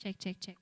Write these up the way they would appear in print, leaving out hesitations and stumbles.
Check, check, check.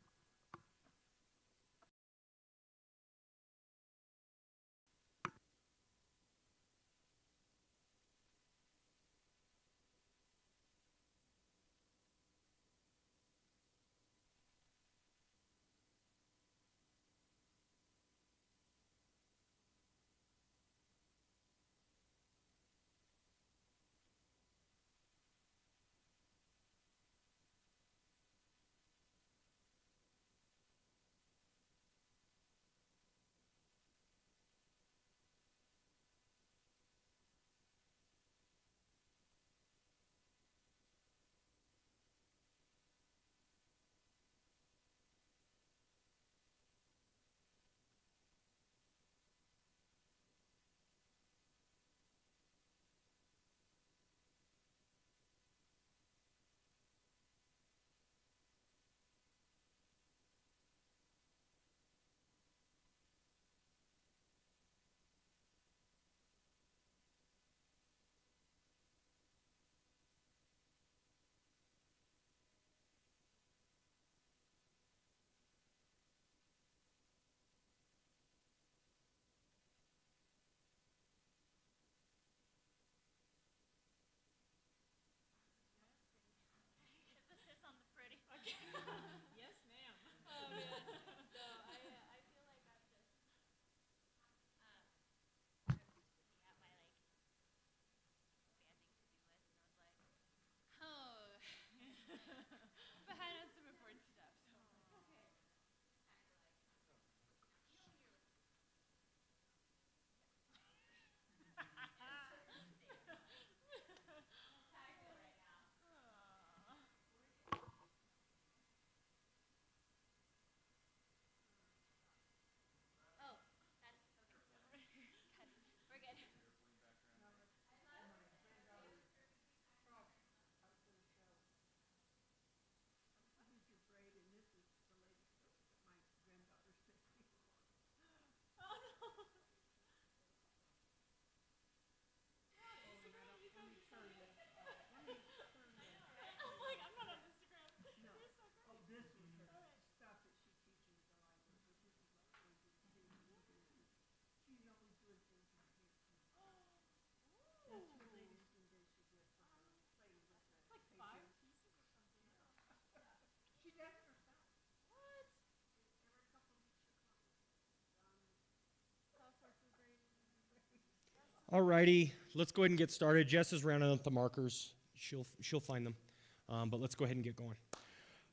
Alrighty, let's go ahead and get started. Jess is rounding up the markers. She'll find them, but let's go ahead and get going.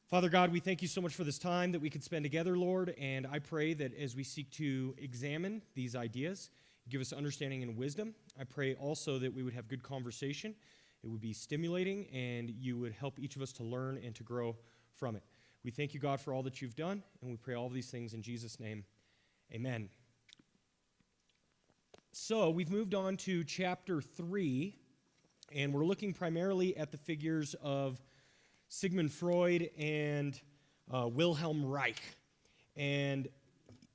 Father God, we thank you so much for this time that we could spend together, Lord, and I pray that as we seek to examine these ideas, you give us understanding and wisdom. I pray also that we would have good conversation, it would be stimulating, and you would help each of us to learn and to grow from it. We thank you, God, for all that you've done, and we pray all of these things in Jesus' name. Amen. So we've moved on to chapter 3, and we're looking primarily at the figures of Sigmund Freud and Wilhelm Reich. And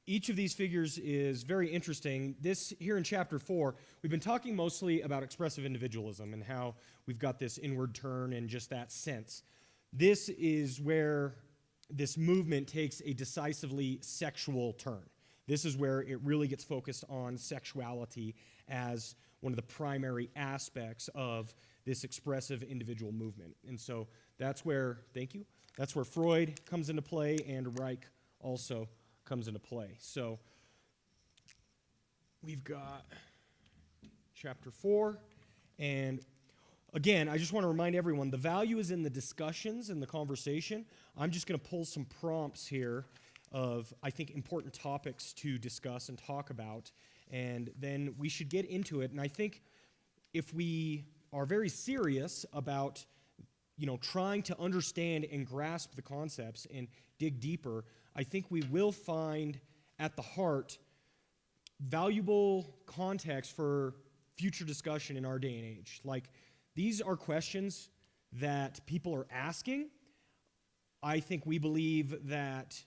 each of these figures is very interesting. This, here in chapter 4, we've been talking mostly about expressive individualism and how we've got this inward turn and just that sense. This is where this movement takes a decisively sexual turn. This is where it really gets focused on sexuality as one of the primary aspects of this expressive individual movement. And so that's where, thank you, that's where Freud comes into play and Reich also comes into play. So we've got chapter 4, and again, I just want to remind everyone, the value is in the discussions and the conversation. I'm just going to pull some prompts here of, I think, important topics to discuss and talk about, and then we should get into it. And I think if we are very serious about, trying to understand and grasp the concepts and dig deeper, I think we will find at the heart valuable context for future discussion in our day and age. Like, these are questions that people are asking. I think we believe that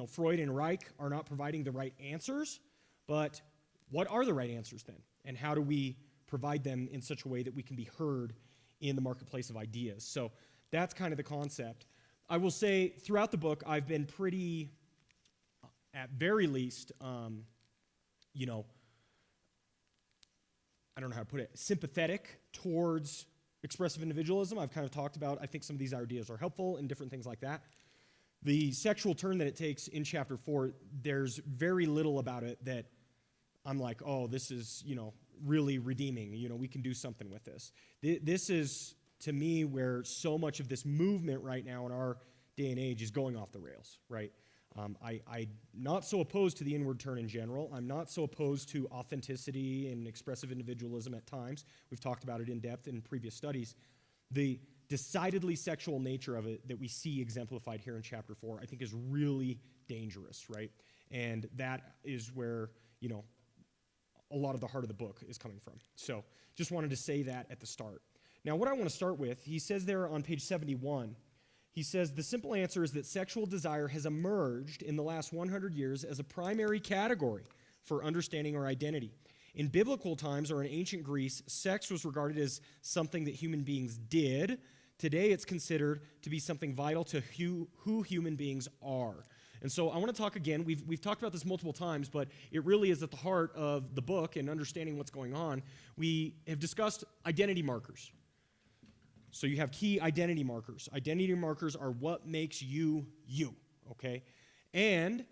Freud and Reich are not providing the right answers, but what are the right answers then? And how do we provide them in such a way that we can be heard in the marketplace of ideas? So that's kind of the concept. I will say throughout the book, I've been pretty, at very least, you know, I don't know how to put it, sympathetic towards expressive individualism. I've kind of talked about, I think some of these ideas are helpful and different things like that. The sexual turn that it takes in chapter 4, there's very little about it that I'm like, oh, this is, you know, really redeeming. You know, we can do something with this. This is, to me, where so much of this movement right now in our day and age is going off the rails, right? I'm not so opposed to the inward turn in general. I'm not so opposed to authenticity and expressive individualism at times. We've talked about it in depth in previous studies. The decidedly sexual nature of it that we see exemplified here in chapter 4, I think is really dangerous, right? And that is where, you know, a lot of the heart of the book is coming from. So just wanted to say that at the start. Now, what I want to start with, he says there on page 71, he says, the simple answer is that sexual desire has emerged in the last 100 years as a primary category for understanding our identity. In biblical times or in ancient Greece, sex was regarded as something that human beings did. Today, it's considered to be something vital to who human beings are. And so I want to talk again. We've talked about this multiple times, but it really is at the heart of the book and understanding what's going on. We have discussed identity markers. So you have key identity markers. Identity markers are what makes you, you, okay? And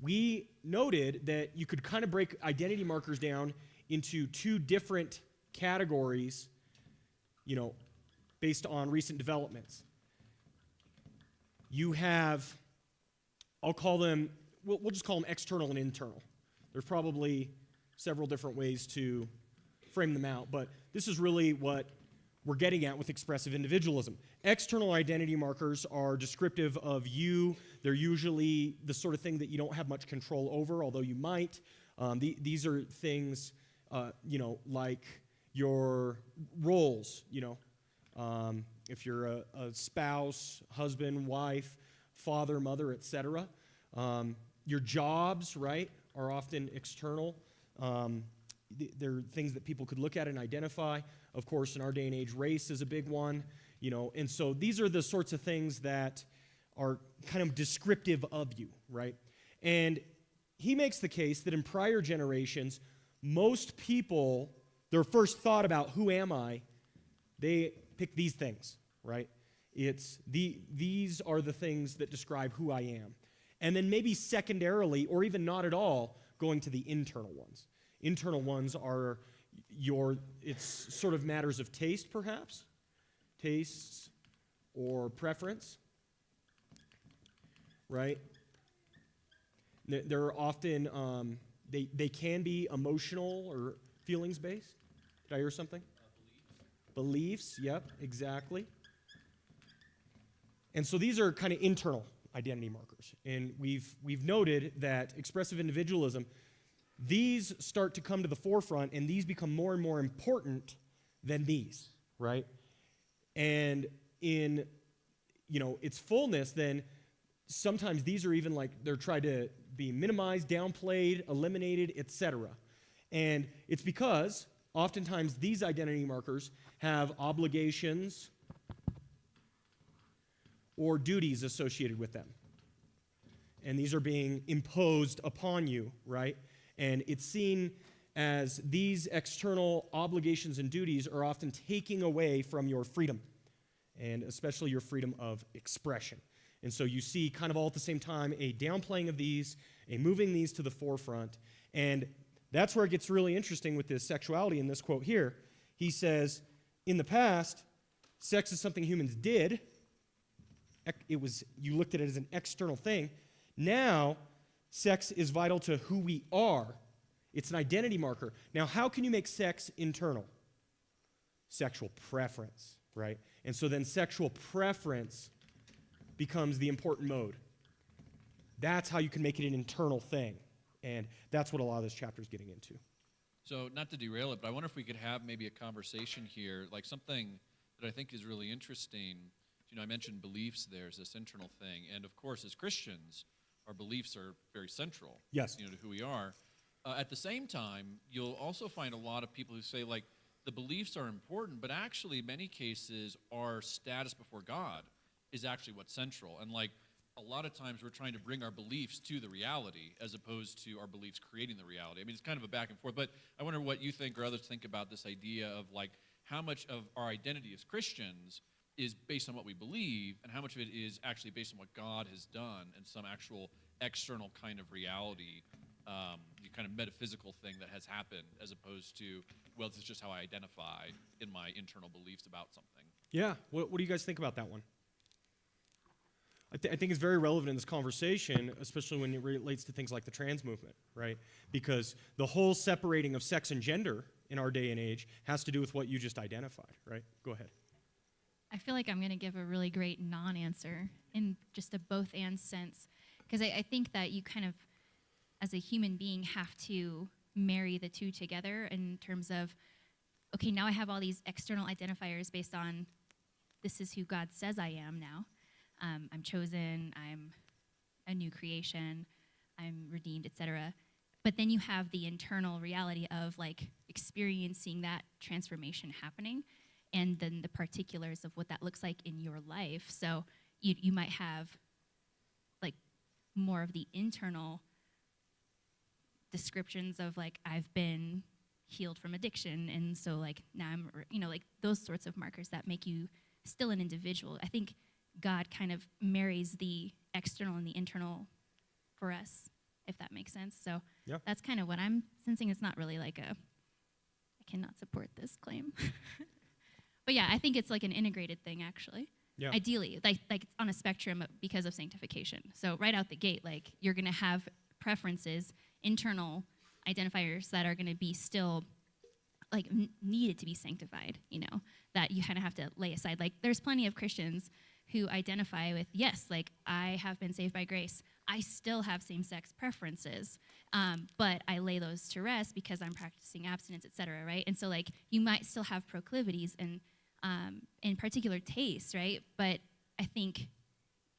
we noted that you could kind of break identity markers down into two different categories, you know, based on recent developments. You have, I'll call them, we'll just call them external and internal. There's probably several different ways to frame them out, but this is really what we're getting at with expressive individualism. External identity markers are descriptive of you. They're usually the sort of thing that you don't have much control over, although you might. These are things, you know, like your roles, you know. If you're a spouse, husband, wife, father, mother, etc. Your jobs, right, are often external. They're things that people could look at and identify. Of course, in our day and age, race is a big one, you know. And so these are the sorts of things that are kind of descriptive of you, right? And he makes the case that in prior generations, most people, their first thought about who am I, they pick these things, right? These are the things that describe who I am. And then maybe secondarily, or even not at all, going to the internal ones. Internal ones are it's sort of matters of taste, perhaps. Tastes or preference, right? They're often, they can be emotional or feelings-based. Did I hear something? Beliefs, yep, exactly. And so these are kind of internal identity markers. And we've noted that expressive individualism, these start to come to the forefront, and these become more and more important than these, right? And in, you know, its fullness, then sometimes these are even like they're tried to be minimized, downplayed, eliminated, etc. And it's because oftentimes these identity markers have obligations or duties associated with them. And these are being imposed upon you, right? And it's seen as these external obligations and duties are often taking away from your freedom, and especially your freedom of expression. And so you see kind of all at the same time a downplaying of these, a moving these to the forefront, and that's where it gets really interesting with this sexuality in this quote here. He says, in the past, sex is something humans did. You looked at it as an external thing. Now, sex is vital to who we are. It's an identity marker. Now, how can you make sex internal? Sexual preference, right? And so then sexual preference becomes the important mode. That's how you can make it an internal thing. And that's what a lot of this chapter is getting into. So not to derail it, but I wonder if we could have maybe a conversation here, like something that I think is really interesting. You know, I mentioned beliefs there's this internal thing. And of course, as Christians, our beliefs are very central, yes, you know, to who we are. At the same time, you'll also find a lot of people who say, like, the beliefs are important, but actually, in many cases, our status before God is actually what's central. And like a lot of times we're trying to bring our beliefs to the reality as opposed to our beliefs creating the reality. I mean, it's kind of a back and forth, but I wonder what you think or others think about this idea of like how much of our identity as Christians is based on what we believe and how much of it is actually based on what God has done and some actual external kind of reality, kind of metaphysical thing that has happened, as opposed to, well, this is just how I identify in my internal beliefs about something. Yeah. What do you guys think about that one? I think it's very relevant in this conversation, especially when it relates to things like the trans movement, right? Because the whole separating of sex and gender in our day and age has to do with what you just identified, right? Go ahead. I feel like I'm going to give a really great non-answer in just a both-and sense, because I think that you kind of, as a human being, have to marry the two together in terms of, okay, now I have all these external identifiers based on this is who God says I am now. I'm chosen, I'm a new creation, I'm redeemed, etc. But then you have the internal reality of like experiencing that transformation happening, and then the particulars of what that looks like in your life. So you might have like more of the internal descriptions of like, I've been healed from addiction, and so like now I'm, like those sorts of markers that make you still an individual. I think God kind of marries the external and the internal for us, if that makes sense. So Yeah. That's kind of what I'm sensing. It's not really like I cannot support this claim. But yeah, I think it's like an integrated thing, actually. Yeah. Ideally, like it's on a spectrum because of sanctification. So right out the gate, like you're going to have preferences, internal identifiers that are going to be still like needed to be sanctified, that you kind of have to lay aside. Like there's plenty of Christians who identify with, yes, like I have been saved by grace. I still have same-sex preferences, but I lay those to rest because I'm practicing abstinence, et cetera, right? And so like you might still have proclivities and in particular tastes, right? But I think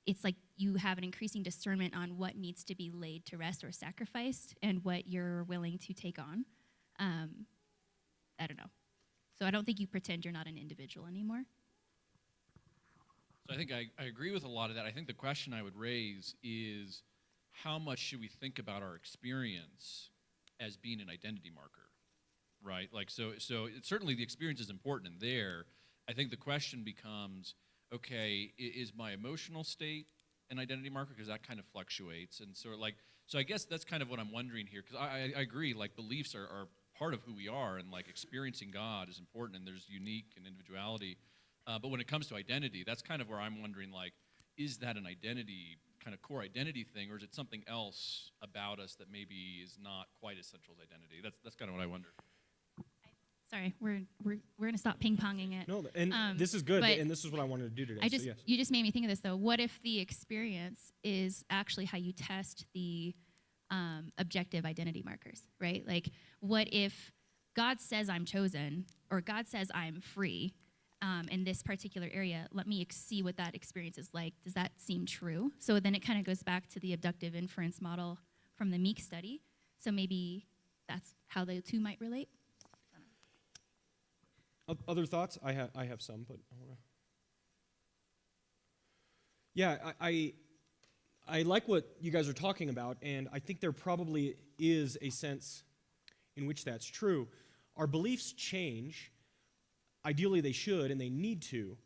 it's like you have an increasing discernment on what needs to be laid to rest or sacrificed and what you're willing to take on. I don't know. So I don't think you pretend you're not an individual anymore. So I think I agree with a lot of that. I think the question I would raise is how much should we think about our experience as being an identity marker, right? Like, so certainly the experience is important in there. I think the question becomes, okay, is my emotional state an identity marker? Because that kind of fluctuates. And so I guess that's kind of what I'm wondering here, because I agree, like beliefs are part of who we are, and like experiencing God is important, and there's unique and individuality. But when it comes to identity, that's kind of where I'm wondering, like, is that an identity, kind of core identity thing, or is it something else about us that maybe is not quite as central as identity? That's kind of what I wonder. Sorry, we're gonna stop ping-ponging it. No, and this is good, and this is what I wanted to do today. So yes. You just made me think of this though. What if the experience is actually how you test the objective identity markers, right? Like, what if God says I'm chosen, or God says I'm free in this particular area? Let me see what that experience is like. Does that seem true? So then it kind of goes back to the abductive inference model from the Meek study. So maybe that's how the two might relate. Other thoughts? I have some, but I want to. Yeah, I like what you guys are talking about, and I think there probably is a sense in which that's true. Our beliefs change. Ideally, they should, and they need to.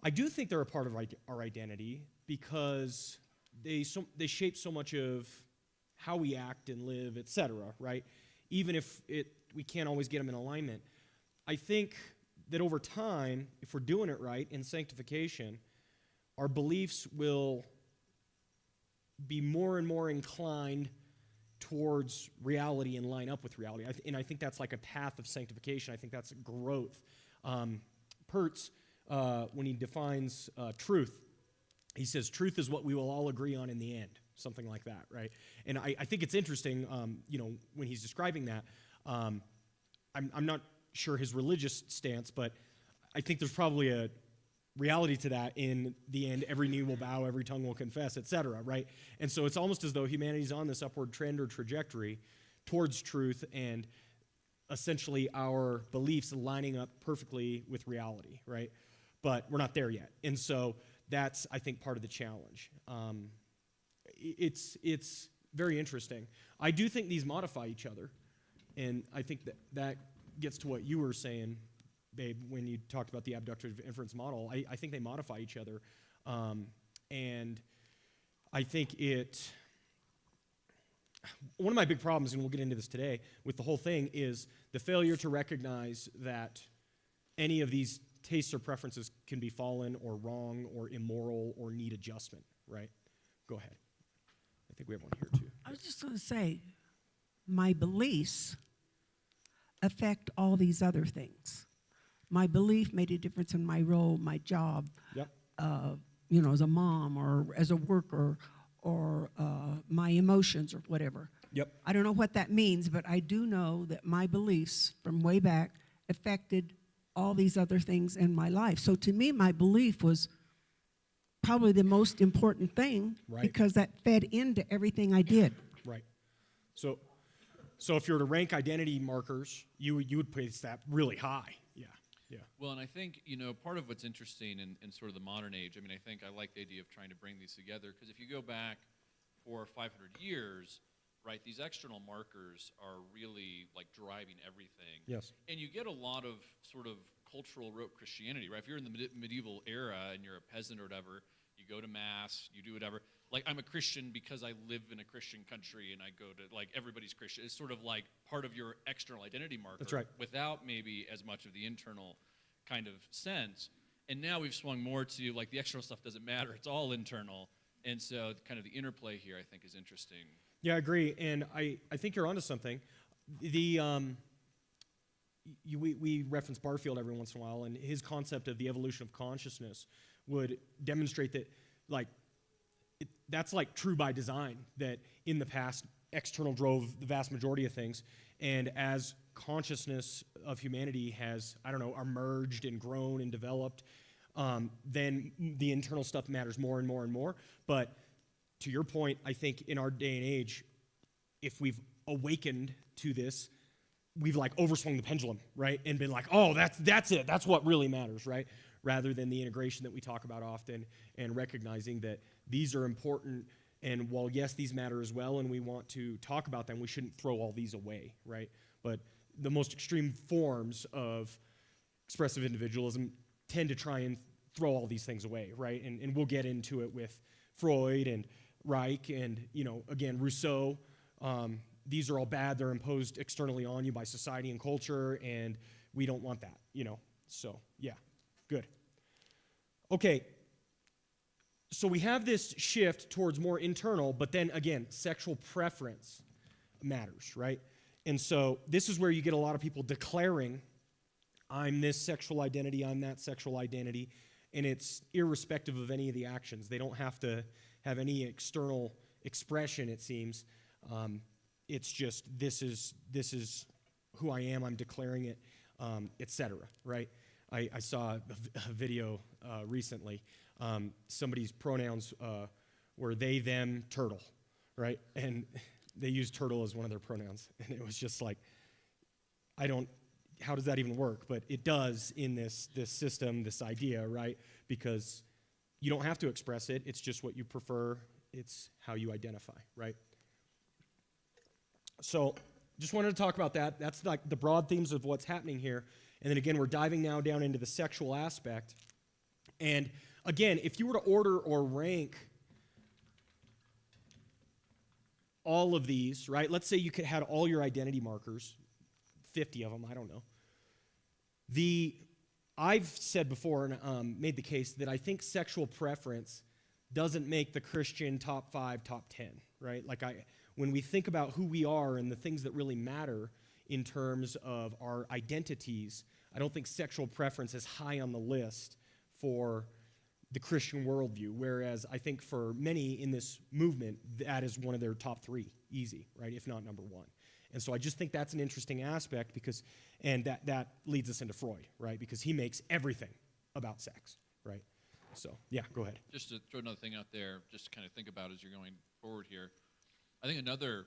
I do think they're a part of our identity because they shape so much of how we act and live, etc., right? Even if we can't always get them in alignment. I think that over time, if we're doing it right in sanctification, our beliefs will be more and more inclined towards reality and line up with reality. And I think that's like a path of sanctification. I think that's growth. Pertz, when he defines truth, he says, truth is what we will all agree on in the end, something like that, right? And I think it's interesting, when he's describing that, I'm not sure his religious stance, but I think there's probably a reality to that. In the end, every knee will bow, every tongue will confess, etc., right? And so it's almost as though humanity's on this upward trend or trajectory towards truth and essentially our beliefs lining up perfectly with reality, right? But we're not there yet. And so that's, I think, part of the challenge. It's very interesting. I do think these modify each other, and I think that gets to what you were saying, babe, when you talked about the abductive inference model. I think they modify each other, and I think one of my big problems, and we'll get into this today, with the whole thing is the failure to recognize that any of these tastes or preferences can be fallen or wrong or immoral or need adjustment, right? Go ahead. I think we have one here too. I was just going to say, my beliefs affect all these other things. My belief made a difference in my role, my job, Yep. As a mom or as a worker, or my emotions or whatever. Yep. I don't know what that means, but I do know that my beliefs from way back affected all these other things in my life. So to me, my belief was probably the most important thing, Right. because that fed into everything I did. Right. So if you were to rank identity markers, you would place that really high. Yeah. Yeah. Well, and I think, part of what's interesting in sort of the modern age, I think I like the idea of trying to bring these together, because if you go back 400 or 500 years, right, these external markers are really like driving everything. Yes. And you get a lot of sort of cultural rote Christianity, right? If you're in the medieval era and you're a peasant or whatever, you go to mass, you do whatever. Like, I'm a Christian because I live in a Christian country and I go to, like, everybody's Christian. It's sort of like part of your external identity marker. That's right. Without maybe as much of the internal kind of sense. And now we've swung more to, like, the external stuff doesn't matter. It's all internal. And so kind of the interplay here, I think, is interesting. Yeah, I agree. And I think you're onto something. We reference Barfield every once in a while, and his concept of the evolution of consciousness would demonstrate that, like, that's like true by design, that in the past, external drove the vast majority of things. And as consciousness of humanity has, emerged and grown and developed, then the internal stuff matters more and more and more. But to your point, I think in our day and age, if we've awakened to this, we've like overswung the pendulum, right? And been like, oh, that's it. That's what really matters, right? Rather than the integration that we talk about often, and recognizing that these are important. And while, yes, these matter as well, and we want to talk about them, we shouldn't throw all these away, right? But the most extreme forms of expressive individualism tend to try and throw all these things away, right? And we'll get into it with Freud and Reich and, again, Rousseau. These are all bad. They're imposed externally on you by society and culture, and we don't want that, So, yeah, good. Okay, so we have this shift towards more internal, but then, again, sexual preference matters, right? And so this is where you get a lot of people declaring, I'm this sexual identity, I'm that sexual identity, and it's irrespective of any of the actions. They don't have to have any external expression, it seems. It's just, this is who I am, I'm declaring it, etc., right? I saw a video recently. Somebody's pronouns were they, them, turtle, right? And they used turtle as one of their pronouns. And it was just like, how does that even work? But it does in this system, this idea, right? Because you don't have to express it. It's just what you prefer. It's how you identify, right? So just wanted to talk about that. That's like the broad themes of what's happening here. And then again, we're diving now down into the sexual aspect. And again, if you were to order or rank all of these, right? Let's say you had all your identity markers, 50 of them, I don't know. I've said before and made the case that I think sexual preference doesn't make the Christian top 5, top 10, right? Like when we think about who we are and the things that really matter in terms of our identities, I don't think sexual preference is high on the list for the Christian worldview, whereas I think for many in this movement, that is one of their top 3, easy, right, if not number 1. And so I just think that's an interesting aspect and that leads us into Freud, right, because he makes everything about sex, right? So, yeah, go ahead. Just to throw another thing out there, just to kind of think about as you're going forward here, I think another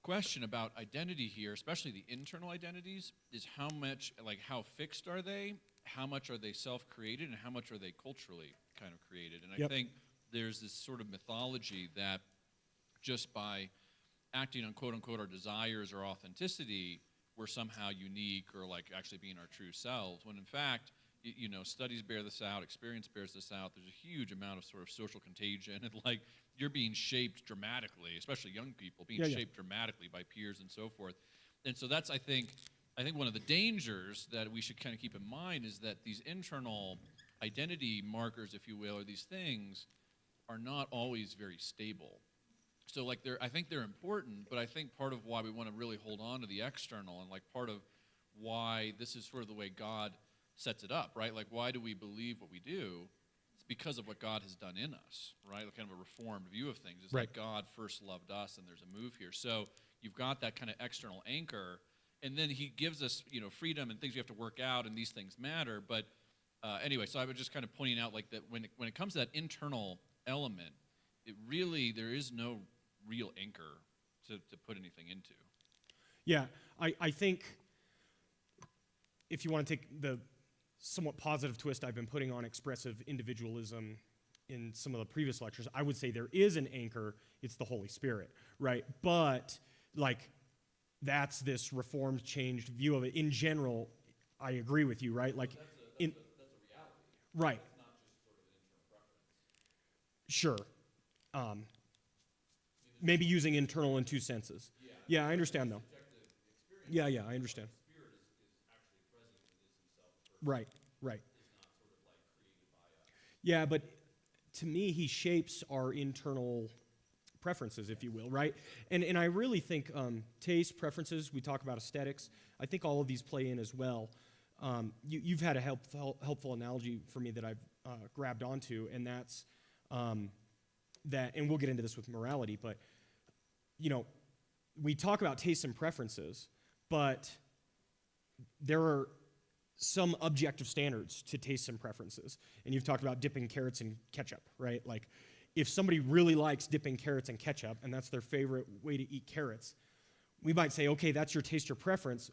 question about identity here, especially the internal identities, is how fixed are they, how much are they self-created, and how much are they culturally kind of created. And I Yep. think there's this sort of mythology that just by acting on quote unquote our desires or authenticity, we're somehow unique or like actually being our true selves, when in fact, studies bear this out, experience bears this out. There's a huge amount of sort of social contagion, and like you're being shaped dramatically, especially young people being shaped dramatically by peers and so forth. And so that's, I think one of the dangers that we should kind of keep in mind is that these internal identity markers, if you will, or these things are not always very stable. So like I think they're important, but I think part of why we want to really hold on to the external, and like part of why this is sort of the way God sets it up, right? Like why do we believe what we do? It's because of what God has done in us, right? Like kind of a reformed view of things. It's Right. like God first loved us, and there's a move here. So you've got that kind of external anchor, and then he gives us, freedom and things we have to work out, and these things matter. But anyway, so I was just kind of pointing out like that when it comes to that internal element, there is no real anchor to put anything into. Yeah, I think if you want to take the somewhat positive twist I've been putting on expressive individualism in some of the previous lectures, I would say there is an anchor. It's the Holy Spirit, right? But like that's this reformed, changed view of it. In general, I agree with you, right? Like That's a reality. right. It's not just sort of an internal preference. Sure. Maybe using internal in two senses. Yeah, I understand though. Yeah, I understand. Spirit is actually present and is himself a person. Right. It's not sort of like created by us. Yeah, but to me, he shapes our internal preferences, if you will, right? And I really think taste, preferences, we talk about aesthetics, I think all of these play in as well. You've had a helpful analogy for me that I've grabbed onto, and that's that, and we'll get into this with morality, but, we talk about tastes and preferences, but there are some objective standards to tastes and preferences. And you've talked about dipping carrots in ketchup, right? Like, if somebody really likes dipping carrots in ketchup, and that's their favorite way to eat carrots, we might say, okay, that's your taste or preference.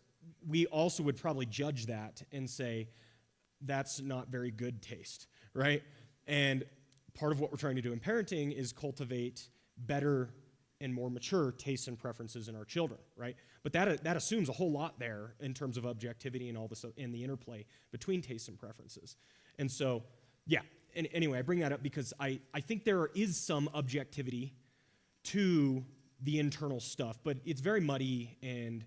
We also would probably judge that and say, that's not very good taste, right? And part of what we're trying to do in parenting is cultivate better and more mature tastes and preferences in our children, right? But that assumes a whole lot there in terms of objectivity and all this, and the interplay between tastes and preferences. And so, yeah, and anyway, I bring that up because I think there is some objectivity to the internal stuff, but it's very muddy and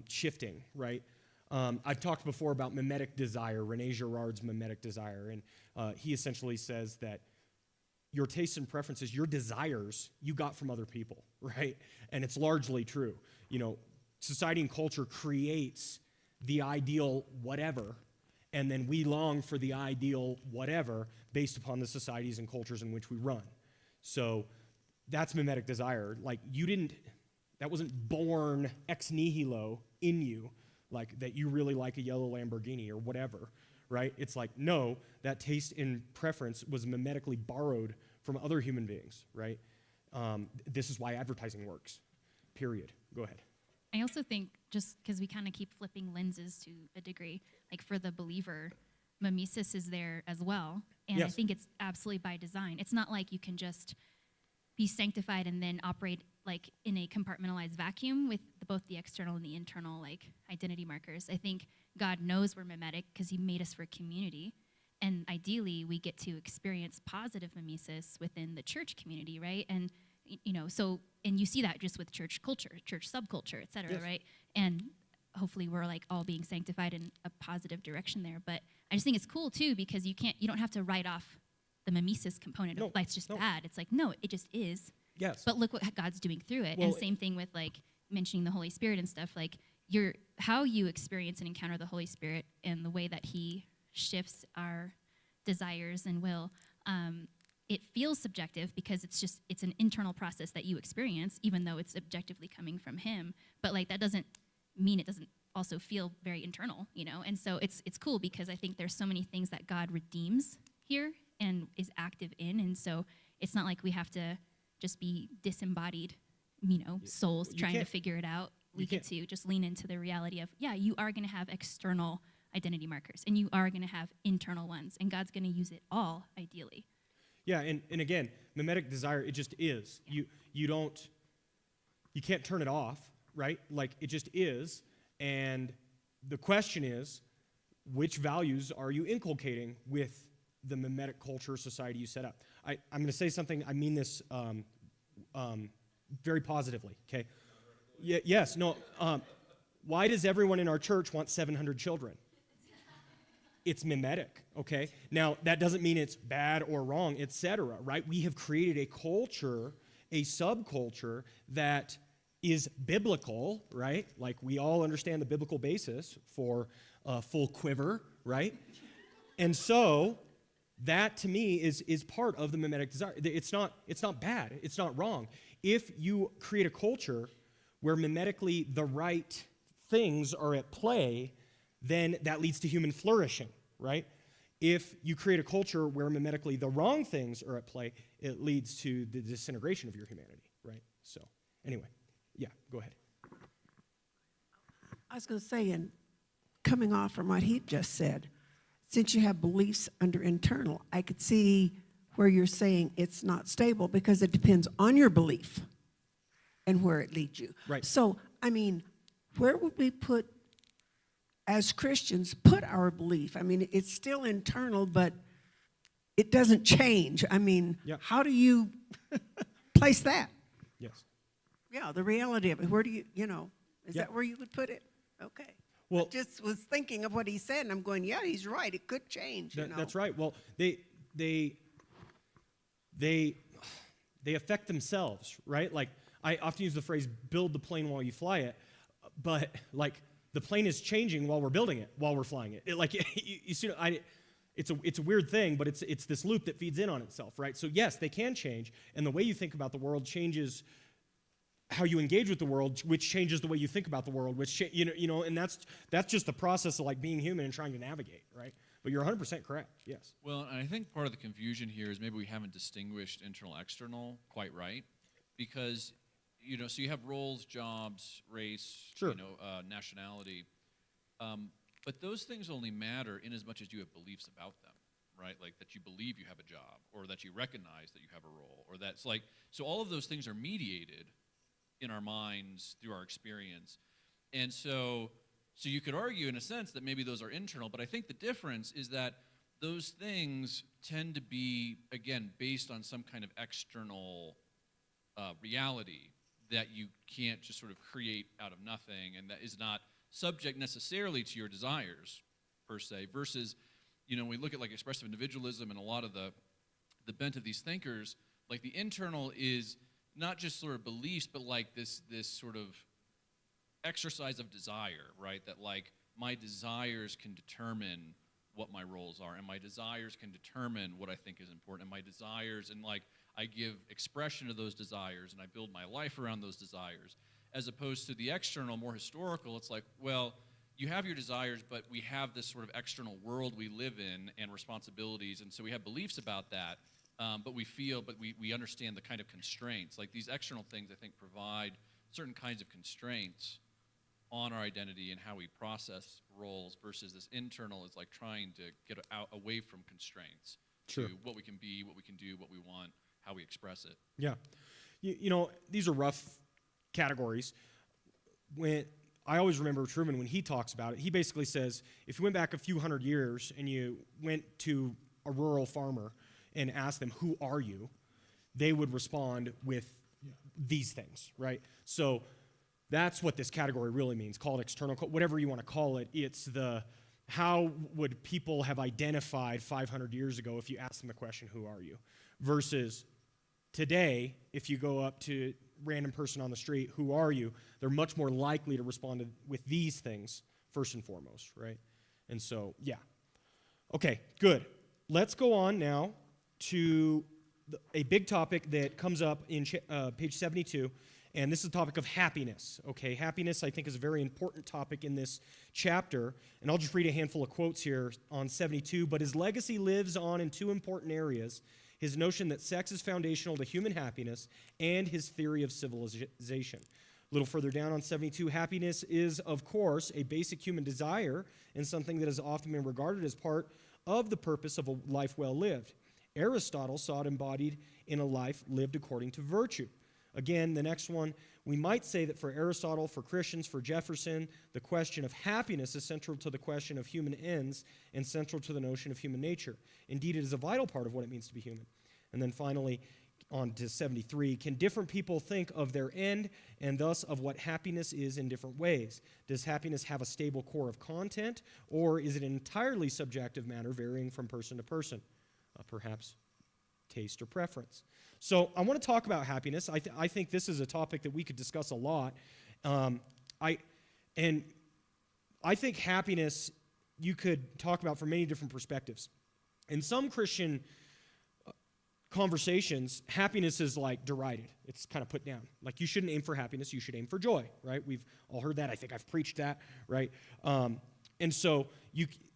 shifting, right? I've talked before about mimetic desire, René Girard's mimetic desire, and he essentially says that your tastes and preferences, your desires, you got from other people, right? And it's largely true. Society and culture creates the ideal whatever, and then we long for the ideal whatever based upon the societies and cultures in which we run. So that's mimetic desire. Like that wasn't born ex nihilo in you, like that you really like a yellow Lamborghini or whatever, right? It's like, no, that taste and preference was mimetically borrowed from other human beings, right? This is why advertising works, period. Go ahead. I also think just because we kind of keep flipping lenses to a degree, like for the believer, mimesis is there as well. And I Yes. think it's absolutely by design. It's not like you can just be sanctified and then operate like in a compartmentalized vacuum with both the external and the internal like identity markers. I think God knows we're mimetic because he made us for community. And ideally, we get to experience positive mimesis within the church community, right? And and you see that just with church culture, church subculture, et cetera, Yes. right? And hopefully we're like all being sanctified in a positive direction there. But I just think it's cool too because you don't have to write off the mimesis component of life's just bad. It's like, no, it just is. Yes. But look what God's doing through it. Well, And same thing with like mentioning the Holy Spirit and stuff. Like how you experience and encounter the Holy Spirit and the way that he shifts our desires and will, it feels subjective because it's an internal process that you experience, even though it's objectively coming from him. But like that doesn't mean it doesn't also feel very internal, And so it's cool because I think there's so many things that God redeems here and is active in, and so it's not like we have to just be disembodied, souls you trying to can't- figure it out. We you get can't- to just lean into the reality of, you are going to have external identity markers, and you are going to have internal ones, and God's going to use it all, ideally. Yeah, and again, mimetic desire, it just is. You can't turn it off, right? Like, it just is. And the question is, which values are you inculcating with the mimetic culture society you set up? I'm going to say something, I mean this very positively, okay? Yes, no. Why does everyone in our church want 700 children? It's mimetic, okay? Now, that doesn't mean it's bad or wrong, etc., right? We have created a culture, a subculture that is biblical, right? Like, we all understand the biblical basis for full quiver, right? And so that, to me, is part of the mimetic desire. It's not bad. It's not wrong. If you create a culture where mimetically the right things are at play, then that leads to human flourishing, right? If you create a culture where mimetically the wrong things are at play, it leads to the disintegration of your humanity, right? So, anyway, yeah, go ahead. I was going to say, and coming off from what he just said, since you have beliefs under internal, I could see where you're saying it's not stable because it depends on your belief and where it leads you. Right. So, I mean, where would we put, as Christians, put our belief? I mean, it's still internal, but it doesn't change. I mean, Yeah. how do you place that? Yes. Yeah, the reality of it. Where do you, is Yeah. that where you would put it? Okay. Well, I just was thinking of what he said, and I'm going, yeah, he's right. It could change, That's right. Well, they affect themselves, right? Like, I often use the phrase "build the plane while you fly it," but like the plane is changing while we're building it, while we're flying it. You see, it's a weird thing, but it's this loop that feeds in on itself, right? So yes, they can change, and the way you think about the world changes how you engage with the world, which changes the way you think about the world, which and that's just the process of like being human and trying to navigate, right? But you're 100% correct. Yes. Well, and I think part of the confusion here is maybe we haven't distinguished internal external quite right, because so you have roles, jobs, race, Sure. nationality, but those things only matter in as much as you have beliefs about them, right? Like that you believe you have a job, or that you recognize that you have a role, or that's like, so all of those things are mediated in our minds through our experience. And so you could argue in a sense that maybe those are internal, but I think the difference is that those things tend to be, again, based on some kind of external reality that you can't just sort of create out of nothing, and that is not subject necessarily to your desires per se, versus, when we look at like expressive individualism and a lot of the bent of these thinkers, like the internal is not just sort of beliefs, but like this sort of exercise of desire, right? That like my desires can determine what my roles are, and my desires can determine what I think is important, and my desires, and like I give expression to those desires, and I build my life around those desires, as opposed to the external, more historical. It's like, well, you have your desires, but we have this sort of external world we live in and responsibilities, and so we have beliefs about that, but we understand the kind of constraints. Like these external things, I think, provide certain kinds of constraints on our identity and how we process roles, versus this internal is like trying to get out away from constraints Sure. to what we can be, what we can do, what we want, how we express it. Yeah. These are rough categories. When I always remember Truman when he talks about it, he basically says, if you went back a few hundred years and you went to a rural farmer and asked them, who are you? They would respond with these things, right? So that's what this category really means. Call it external, whatever you want to call it. It's how would people have identified 500 years ago if you asked them the question, who are you? Versus today, if you go up to a random person on the street, who are you? They're much more likely to respond with these things first and foremost, right? And so, yeah. Okay, good. Let's go on now to a big topic that comes up in page 72, and this is the topic of happiness. Okay, happiness, I think, is a very important topic in this chapter, and I'll just read a handful of quotes here on 72. But his legacy lives on in two important areas: his notion that sex is foundational to human happiness, and his theory of civilization. little further down on 72, happiness is, of course, a basic human desire and something that has often been regarded as part of the purpose of a life well lived. Aristotle saw it embodied in a life lived according to virtue. Again, the next one, we might say that for Aristotle, for Christians, for Jefferson, the question of happiness is central to the question of human ends and central to the notion of human nature. Indeed, it is a vital part of what it means to be human. And then finally, on to 73, can different people think of their end and thus of what happiness is in different ways? Does happiness have a stable core of content, or is it an entirely subjective matter varying from person to person? Perhaps taste or preference. So I want to talk about happiness. I think this is a topic that we could discuss a lot. I think happiness you could talk about from many different perspectives. In some Christian conversations, happiness is like derided. It's kind of put down. Like, you shouldn't aim for happiness, you should aim for joy, right? We've all heard that. I think I've preached that, right? And so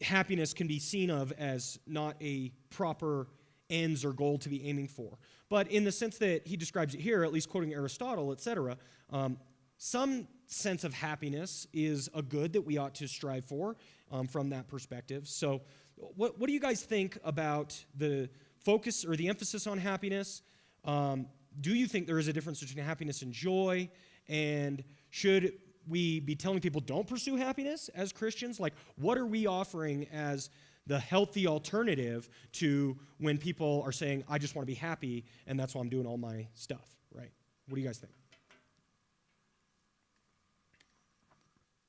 happiness can be seen of as not a proper ends or goal to be aiming for. But in the sense that he describes it here, at least quoting Aristotle, etc., some sense of happiness is a good that we ought to strive for from that perspective. So what do you guys think about the focus or the emphasis on happiness? Do you think there is a difference between happiness and joy? And should we be telling people don't pursue happiness as Christians? Like, what are we offering as the healthy alternative to when people are saying, I just want to be happy, and that's why I'm doing all my stuff, right? What do you guys think?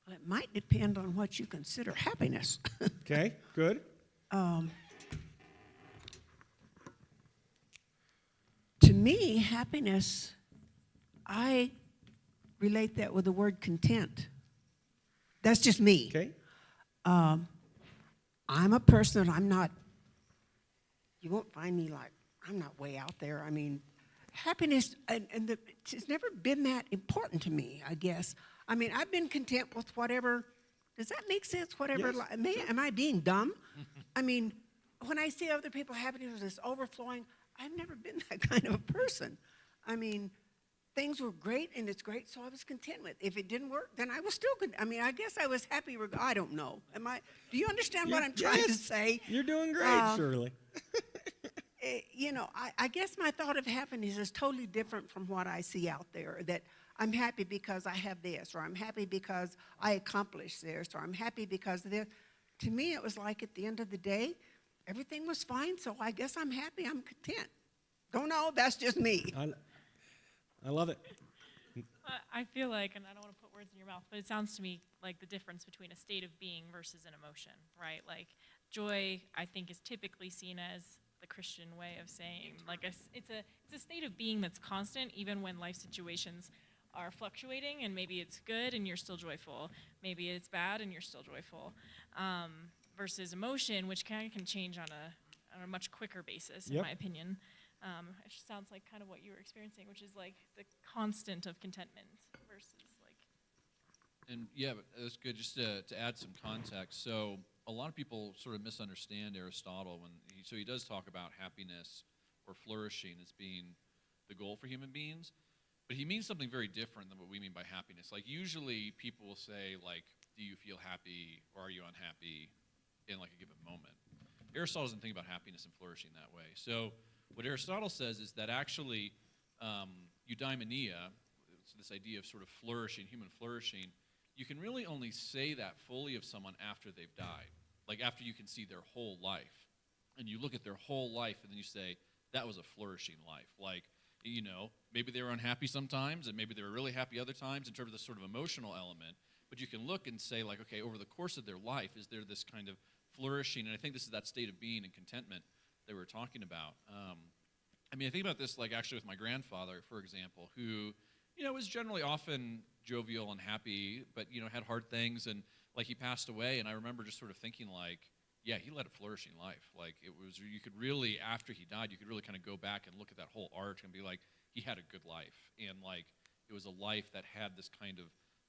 Well, it might depend on what you consider happiness. Okay, good. To me, happiness, I relate that with the word content. That's just me. Okay. I'm a person, you won't find me like, I'm not way out there. I mean, happiness, it's never been that important to me, I guess. I mean, I've been content with whatever, does that make sense? Whatever, Yes. am I being dumb? I mean, when I see other people, happiness is overflowing, I've never been that kind of a person. I mean, things were great, and it's great, so I was content with it. If it didn't work, then I was still good. I mean, I guess I was happy. I don't know. Do you understand what I'm trying to say? You're doing great, Shirley. I guess my thought of happiness is totally different from what I see out there, that I'm happy because I have this, or I'm happy because I accomplished this, or I'm happy because of this. To me, it was like at the end of the day, everything was fine, so I guess I'm happy, I'm content. Don't know, that's just me. I love it. I feel like, and I don't want to put words in your mouth, but it sounds to me like the difference between a state of being versus an emotion, right? Like, joy, I think, is typically seen as the Christian way of saying, like, it's a state of being that's constant, even when life situations are fluctuating, and maybe it's good and you're still joyful. Maybe it's bad and you're still joyful. Versus emotion, which kind of can change on a much quicker basis, in my opinion. It sounds like kind of what you were experiencing, which is like the constant of contentment versus like. And yeah, but that's good. Just to add some context. So a lot of people sort of misunderstand Aristotle when he does talk about happiness or flourishing as being the goal for human beings, but he means something very different than what we mean by happiness. Like, usually people will say, like, do you feel happy or are you unhappy in like a given moment? Aristotle doesn't think about happiness and flourishing that way. So what Aristotle says is that actually eudaimonia, so this idea of sort of flourishing, human flourishing, you can really only say that fully of someone after they've died, like after you can see their whole life. And you look at their whole life and then you say, that was a flourishing life. Like, maybe they were unhappy sometimes and maybe they were really happy other times in terms of the sort of emotional element. But you can look and say, like, okay, over the course of their life, is there this kind of flourishing? And I think this is that state of being and contentment that we're talking about. I think about this, like, actually with my grandfather, for example, who, was generally often jovial and happy, but, had hard things, and, like, he passed away, and I remember just sort of thinking, like, yeah, he led a flourishing life. Like, it was, you could really, after he died, you could really kind of go back and look at that whole arc and be like, he had a good life, and, like, it was a life that had this kind of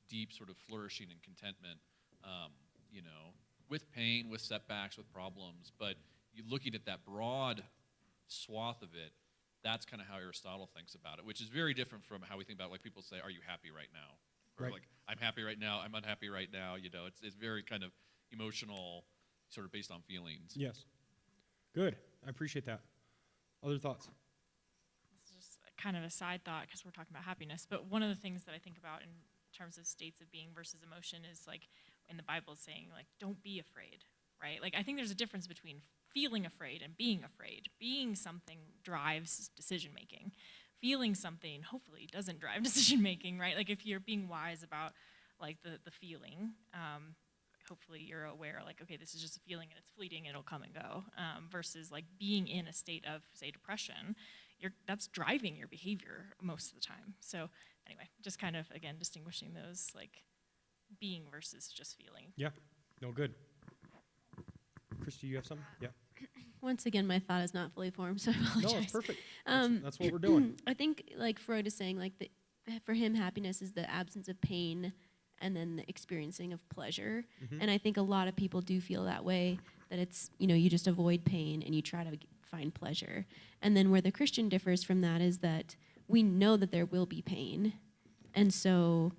deep sort of flourishing and contentment, with pain, with setbacks, with problems, but you looking at that broad swath of it, That's kind of how Aristotle thinks about it, which is very different from how we think about, like, people say, are you happy right now? Or Right. like, I'm happy right now, I'm unhappy right now. It's very kind of emotional, sort of based on feelings. Yes. Good. I appreciate that. Other thoughts? This is just kind of a side thought because we're talking about happiness. But one of the things that I think about in terms of states of being versus emotion is like in the Bible is saying like, don't be afraid, right? Like I think there's a difference between feeling afraid and being afraid. Being something drives decision making. Feeling something hopefully doesn't drive decision making, right? Like if you're being wise about like the feeling, hopefully you're aware like, okay, this is just a feeling and it's fleeting, it'll come and go, versus like being in a state of, say, depression, that's driving your behavior most of the time. So anyway, just kind of, again, distinguishing those like being versus just feeling. Yeah. No, good. Christy, you have something? Yeah. Once again, my thought is not fully formed, so I apologize. No, it's perfect. That's what we're doing. I think, like Freud is saying, like for him, happiness is the absence of pain, and then the experiencing of pleasure. And I think a lot of people do feel that way. That it's you just avoid pain and you try to find pleasure. And then where the Christian differs from that is that we know that there will be pain, and so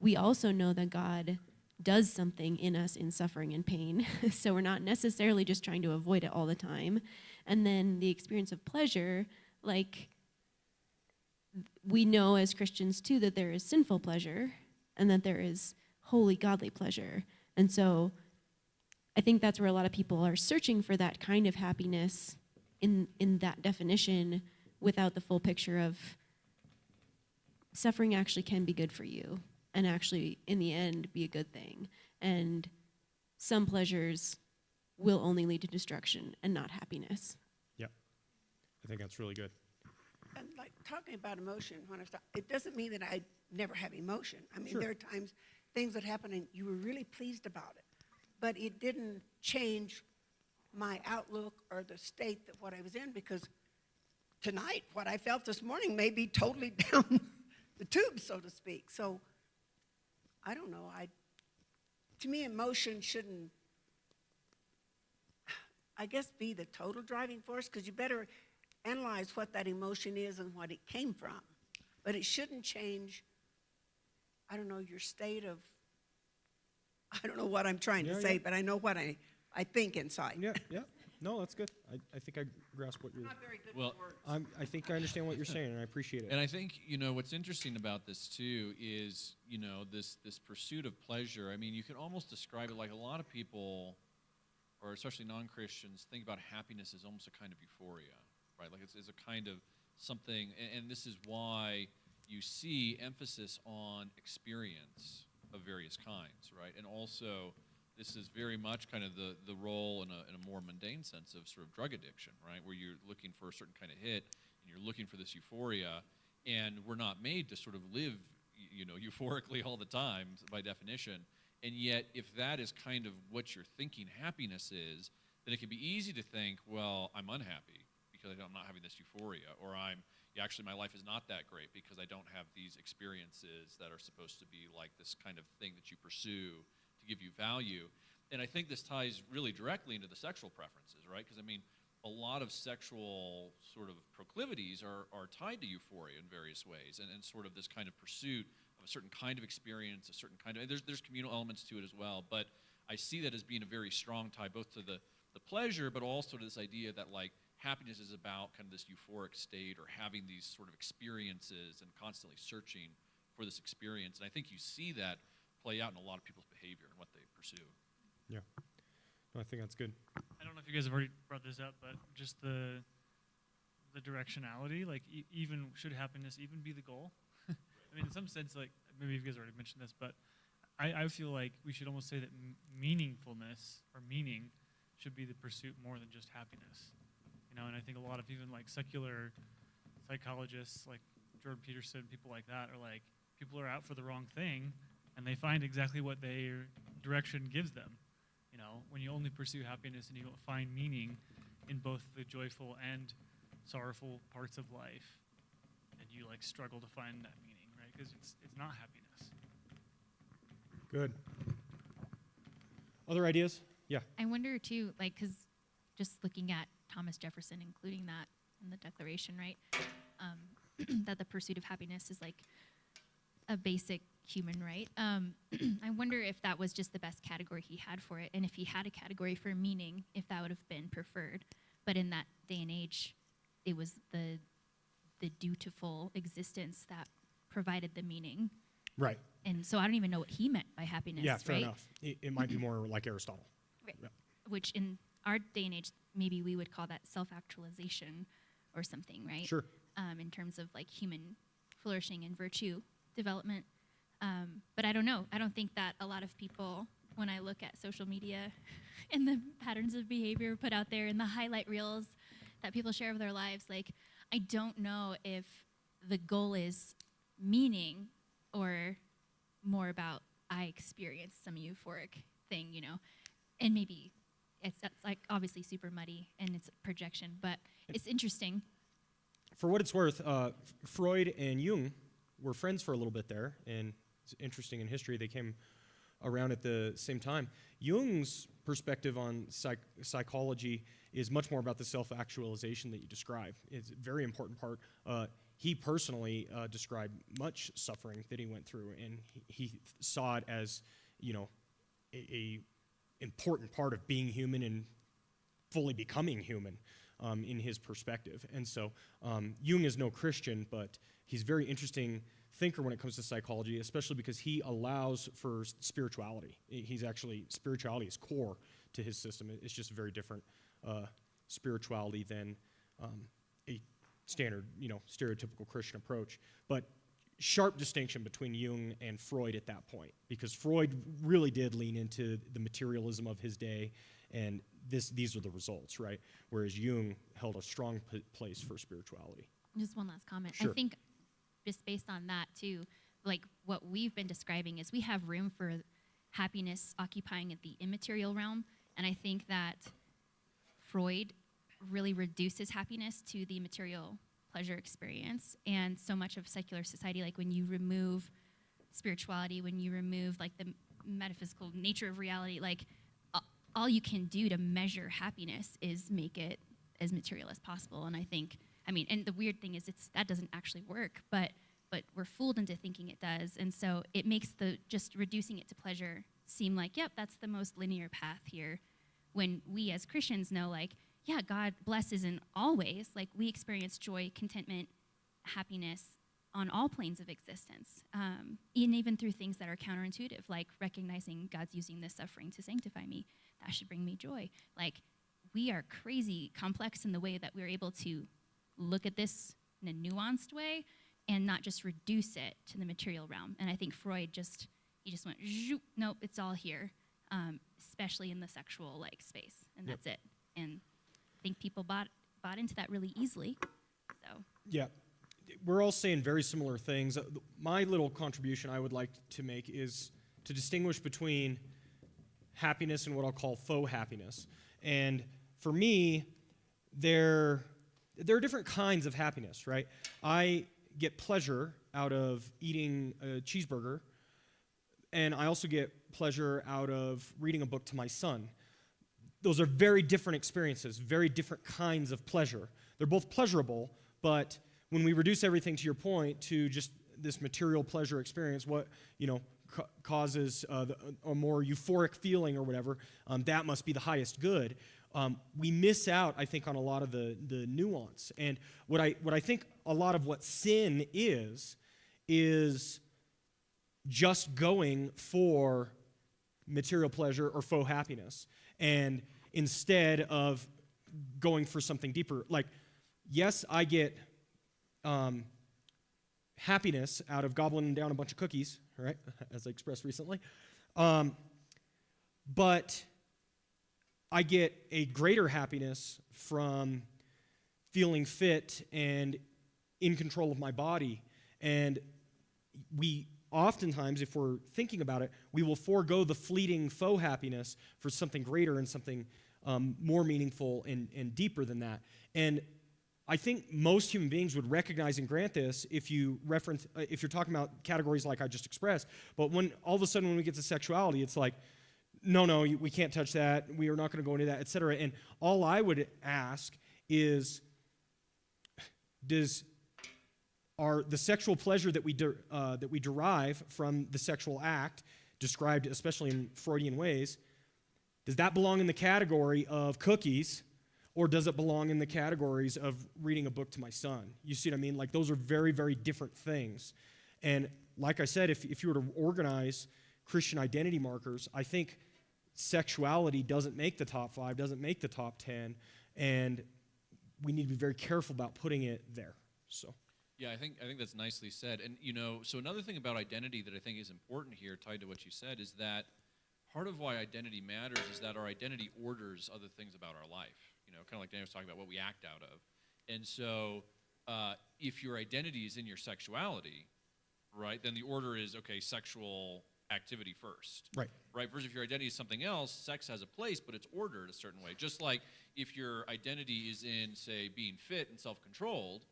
we also know that God does something in us in suffering and pain. So we're not necessarily just trying to avoid it all the time. And then the experience of pleasure, like we know as Christians too that there is sinful pleasure and that there is holy, godly pleasure. And so I think that's where a lot of people are searching for that kind of happiness in that definition without the full picture of suffering actually can be good for you and actually, in the end, be a good thing. And some pleasures will only lead to destruction and not happiness. Yeah. I think that's really good. And like talking about emotion, when I start, it doesn't mean that I never have emotion. I mean, Sure. there are times things that happen and you were really pleased about it, but it didn't change my outlook or the state that what I was in, because tonight, what I felt this morning may be totally down the tube, so to speak. So I don't know. To me, emotion shouldn't, I guess, be the total driving force, because you better analyze what that emotion is and what it came from. But it shouldn't change, I don't know, your state of, I don't know what I'm trying to Yeah, say, yeah. but I know what I think inside. Yeah, yeah. No, that's good. I think I grasp what you're. Not very good Well, with words. I think I understand what you're saying, and I appreciate it. And I think, what's interesting about this too is, this pursuit of pleasure. I mean, you can almost describe it like a lot of people, or especially non-Christians, think about happiness as almost a kind of euphoria, right? Like it's a kind of something, and this is why you see emphasis on experience of various kinds, right? And also, this is very much kind of the role in a more mundane sense of sort of drug addiction, right? Where you're looking for a certain kind of hit, and you're looking for this euphoria, and we're not made to sort of live, euphorically all the time by definition. And yet, if that is kind of what you're thinking happiness is, then it can be easy to think, well, I'm unhappy because I'm not having this euphoria, or actually my life is not that great because I don't have these experiences that are supposed to be like this kind of thing that you pursue to give you value. And I think this ties really directly into the sexual preferences, right? Because, I mean, a lot of sexual sort of proclivities are tied to euphoria in various ways, and sort of this kind of pursuit of a certain kind of experience, a certain kind of, there's communal elements to it as well, but I see that as being a very strong tie both to the pleasure, but also to this idea that, like, happiness is about kind of this euphoric state or having these sort of experiences and constantly searching for this experience. And I think you see that play out in a lot of people's behavior and what they pursue. Yeah. No, I think that's good. I don't know if you guys have already brought this up, but just the directionality, like even should happiness even be the goal? I mean, in some sense, like maybe you guys already mentioned this, but I feel like we should almost say that meaningfulness or meaning should be the pursuit more than just happiness. And I think a lot of even like secular psychologists like Jordan Peterson, people like that, are like, people are out for the wrong thing, and they find exactly what their direction gives them. When you only pursue happiness and you don't find meaning in both the joyful and sorrowful parts of life, then you like struggle to find that meaning, right? Because it's not happiness. Good. Other ideas? Yeah. I wonder too, like, because just looking at Thomas Jefferson, including that in the Declaration, right? That the pursuit of happiness is like a basic human right. I wonder if that was just the best category he had for it, and if he had a category for meaning, if that would have been preferred. But in that day and age, it was the dutiful existence that provided the meaning. Right. And so I don't even know what he meant by happiness, Yeah, fair right? enough. It might be more like Aristotle. Right. Yeah. Which in our day and age, maybe we would call that self-actualization or something, right? Sure. In terms of like human flourishing and virtue development. But I don't know. I don't think that a lot of people, when I look at social media and the patterns of behavior put out there and the highlight reels that people share of their lives, like, I don't know if the goal is meaning or more about I experienced some euphoric thing, you know, and maybe that's like obviously super muddy and it's a projection, but it's interesting. For what it's worth, Freud and Jung were friends for a little bit there, and it's interesting in history, they came around at the same time. Jung's perspective on psychology is much more about the self-actualization that you describe. It's a very important part. He personally described much suffering that he went through, and he saw it as, you know, a important part of being human and fully becoming human in his perspective. And so Jung is no Christian, but he's a very interesting thinker when it comes to psychology, especially because he allows for spirituality. Spirituality is core to his system. It's just a very different spirituality than a standard, stereotypical Christian approach. But sharp distinction between Jung and Freud at that point, because Freud really did lean into the materialism of his day, and these are the results, right? Whereas Jung held a strong place for spirituality. Just one last comment. Sure. I think just based on that too, like what we've been describing is we have room for happiness occupying at the immaterial realm, and I think that Freud really reduces happiness to the material pleasure experience, and so much of secular society, like when you remove spirituality, when you remove like the metaphysical nature of reality, like all you can do to measure happiness is make it as material as possible. And I think, and the weird thing is that doesn't actually work, but we're fooled into thinking it does, and so it makes just reducing it to pleasure seem like, yep, that's the most linear path here, when we as Christians know, like, yeah, God blesses in all ways. Like, we experience joy, contentment, happiness on all planes of existence, and even through things that are counterintuitive, like recognizing God's using this suffering to sanctify me. That should bring me joy. Like, we are crazy complex in the way that we're able to look at this in a nuanced way and not just reduce it to the material realm. And I think Freud just went, zoop, nope, it's all here, especially in the sexual space, and that's it. And I think people bought into that really easily. So Yeah, we're all saying very similar things. My little contribution I would like to make is to distinguish between happiness and what I'll call faux happiness. And for me, there are different kinds of happiness, right? I get pleasure out of eating a cheeseburger, and I also get pleasure out of reading a book to my son. Those are very different experiences, very different kinds of pleasure. They're both pleasurable, but when we reduce everything, to your point, to just this material pleasure experience, what causes a more euphoric feeling or whatever, that must be the highest good. We miss out, I think, on a lot of the nuance. And what I think a lot of what sin is just going for material pleasure or faux happiness, and instead of going for something deeper. Like, yes, I get happiness out of gobbling down a bunch of cookies, right, as I expressed recently, but I get a greater happiness from feeling fit and in control of my body. And we oftentimes, if we're thinking about it, we will forego the fleeting faux happiness for something greater and something more meaningful and deeper than that. And I think most human beings would recognize and grant this if you're talking about categories like I just expressed. But when all of a sudden when we get to sexuality, it's like, no, we can't touch that. We are not going to go into that, et cetera. And all I would ask is, are the sexual pleasure that we derive from the sexual act, described especially in Freudian ways, does that belong in the category of cookies, or does it belong in the categories of reading a book to my son? You see what I mean? Like, those are very, very different things. And like I said, if you were to organize Christian identity markers, I think sexuality doesn't make the top 5, doesn't make the top 10, and we need to be very careful about putting it there. So. Yeah, I think that's nicely said. And so another thing about identity that I think is important here, tied to what you said, is that part of why identity matters is that our identity orders other things about our life. Kind of like Daniel was talking about what we act out of. And so if your identity is in your sexuality, right, then the order is, okay, sexual activity first. Right. Right. Versus if your identity is something else, sex has a place, but it's ordered a certain way. Just like if your identity is in, say, being fit and self-controlled,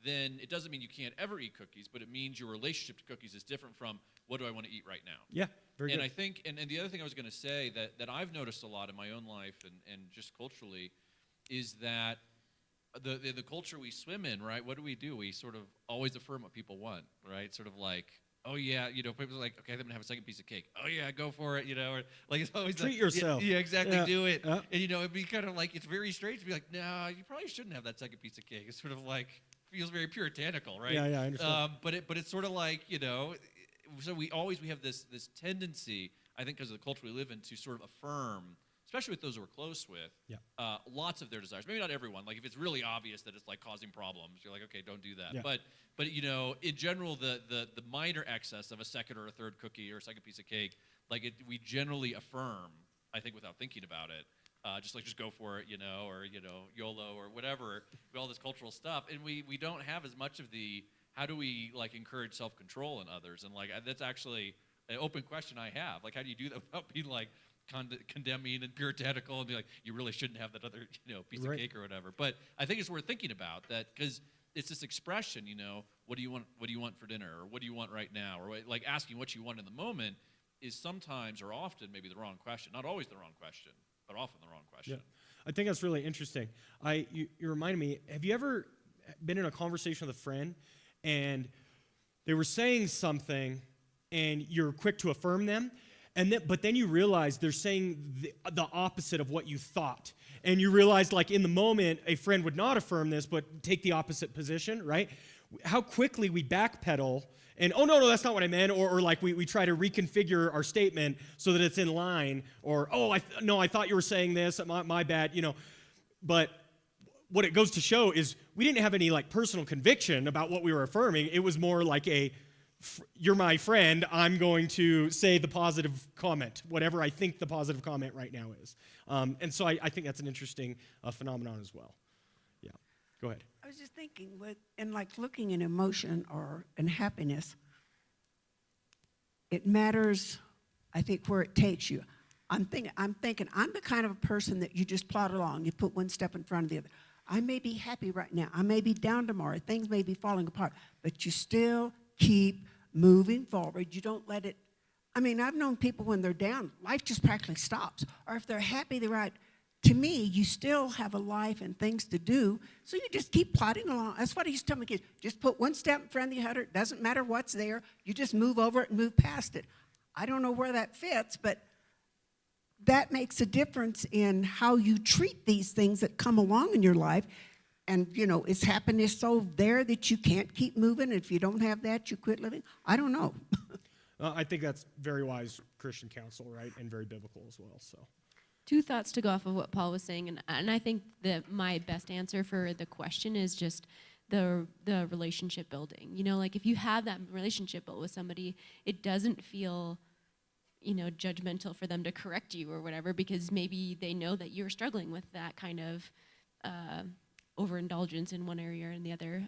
then it doesn't mean you can't ever eat cookies, but it means your relationship to cookies is different from what do I want to eat right now. Yeah, very and good. I think, and the other thing I was going to say that I've noticed a lot in my own life and just culturally is that the culture we swim in, right, what do? We sort of always affirm what people want, right? Sort of like, oh yeah, people are like, okay, I'm gonna have a second piece of cake. Oh yeah, go for it, or like it's always Treat like, yourself. Yeah, exactly, Yeah. do it. Yeah. And it'd be kind of like, it's very strange to be like, no, you probably shouldn't have that second piece of cake. It's sort of like, feels very puritanical, right? Yeah, I understand. But it's sort of like, so we have this tendency, I think because of the culture we live in, to sort of affirm, especially with those who we're close with, lots of their desires. Maybe not everyone. Like if it's really obvious that it's like causing problems, you're like, okay, don't do that. Yeah. But in general, the minor excess of a second or a third cookie or a second piece of cake, we generally affirm, I think, without thinking about it. Just go for it, or YOLO or whatever, all this cultural stuff, and we don't have as much of the how do we encourage self-control in others, and that's actually an open question I have. How do you do that without being condemning and puritanical and be like, you really shouldn't have that other piece of cake or whatever? But I think it's worth thinking about that because it's this expression, what do you want for dinner, or what do you want right now, or asking what you want in the moment is sometimes or often maybe the wrong question, not always the wrong question, but often the wrong question. Yeah. I think that's really interesting. You reminded me, have you ever been in a conversation with a friend and they were saying something and you're quick to affirm them, but then you realize they're saying the opposite of what you thought. And you realize, in the moment, a friend would not affirm this, but take the opposite position, right? How quickly we backpedal and, oh, no, that's not what I meant, or we try to reconfigure our statement so that it's in line, or, oh, I thought you were saying this, my bad, But what it goes to show is we didn't have any, personal conviction about what we were affirming. It was more like you're my friend, I'm going to say the positive comment, whatever I think the positive comment right now is. And so I think that's an interesting phenomenon as well. Yeah, go ahead. I was just thinking, looking at emotion and happiness, it matters, I think, where it takes you. I'm thinking I'm the kind of a person that you just plod along. You put one step in front of the other. I may be happy right now. I may be down tomorrow. Things may be falling apart. But you still keep moving forward. You don't let it. I've known people when they're down, life just practically stops. Or if they're happy, they're right. To me, you still have a life and things to do, so you just keep plodding along. That's what I used to tell my kids. Just put one step in front of the other. It doesn't matter what's there. You just move over it and move past it. I don't know where that fits, but that makes a difference in how you treat these things that come along in your life. And, is happiness so there that you can't keep moving? If you don't have that, you quit living? I don't know. I think that's very wise Christian counsel, right, and very biblical as well. So, 2 thoughts to go off of what Paul was saying, and I think that my best answer for the question is just the relationship building. If you have that relationship built with somebody, it doesn't feel judgmental for them to correct you or whatever, because maybe they know that you're struggling with that kind of overindulgence in one area or in the other.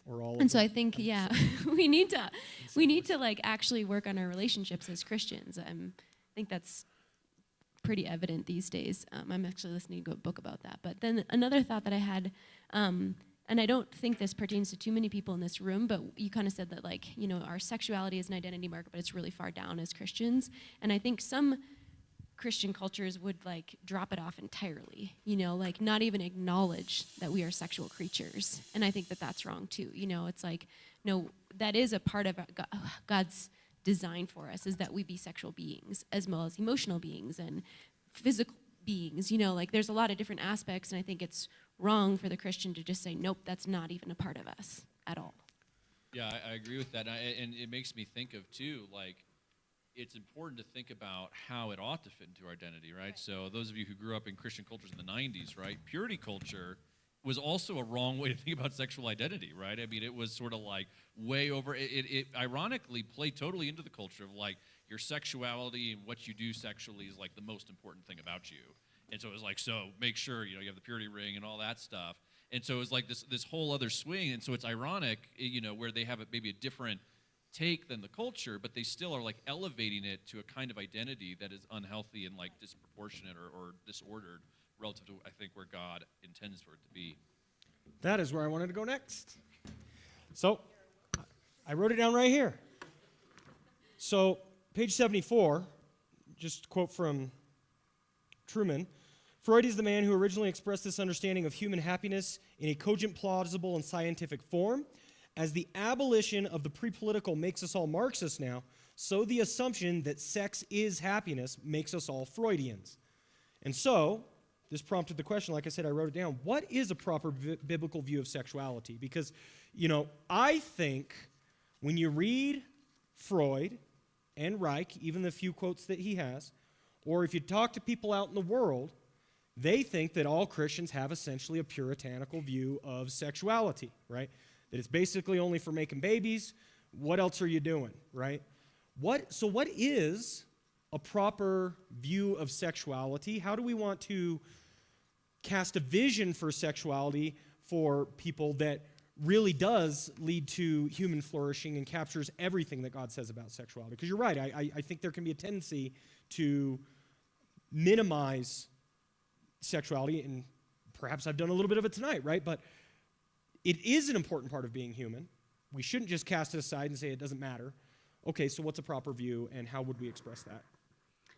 or all. And so I think, we need to actually work on our relationships as Christians. I think that's pretty evident these days. I'm actually listening to a book about that. But then another thought that I had, and I don't think this pertains to too many people in this room, but you kind of said that our sexuality is an identity marker, but it's really far down as Christians. And I think some Christian cultures would like drop it off entirely, you know, like not even acknowledge that we are sexual creatures. And I think that that's wrong too. You know, it's like, no, that is a part of God's design for us, is that we be sexual beings as well as emotional beings and physical beings. You know, like there's a lot of different aspects, and I think it's wrong for the Christian to just say, nope, that's not even a part of us at all. Yeah, I agree with that. And it makes me think of, too, like, it's important to think about how it ought to fit into our identity, right? So those of you who grew up in Christian cultures in the 90s, right, purity culture was also a wrong way to think about sexual identity, right? I mean, it was sort of like way over, it ironically played totally into the culture of like your sexuality and what you do sexually is like the most important thing about you. And so it was like, so make sure, you know, you have the purity ring and all that stuff. And so it was like this whole other swing. And so it's ironic, you know, where they have maybe a different take than the culture, but they still are like elevating it to a kind of identity that is unhealthy and like disproportionate or disordered relative to, I think, where God intends for it to be. That is where I wanted to go next. So I wrote it down right here. So page 74, just a quote from Truman. Freud is the man who originally expressed this understanding of human happiness in a cogent, plausible, and scientific form. As the abolition of the pre-political makes us all Marxists now, so the assumption that sex is happiness makes us all Freudians. And so, this prompted the question, like I said, I wrote it down. What is a proper biblical view of sexuality? Because, you know, I think when you read Freud and Reich, even the few quotes that he has, or if you talk to people out in the world, they think that all Christians have essentially a puritanical view of sexuality, right? That it's basically only for making babies. What else are you doing, right? So what is a proper view of sexuality? How do we want to cast a vision for sexuality for people that really does lead to human flourishing and captures everything that God says about sexuality? Because you're right, I think there can be a tendency to minimize sexuality, and perhaps I've done a little bit of it tonight, right? But it is an important part of being human. We shouldn't just cast it aside and say it doesn't matter. Okay, so what's a proper view, and how would we express that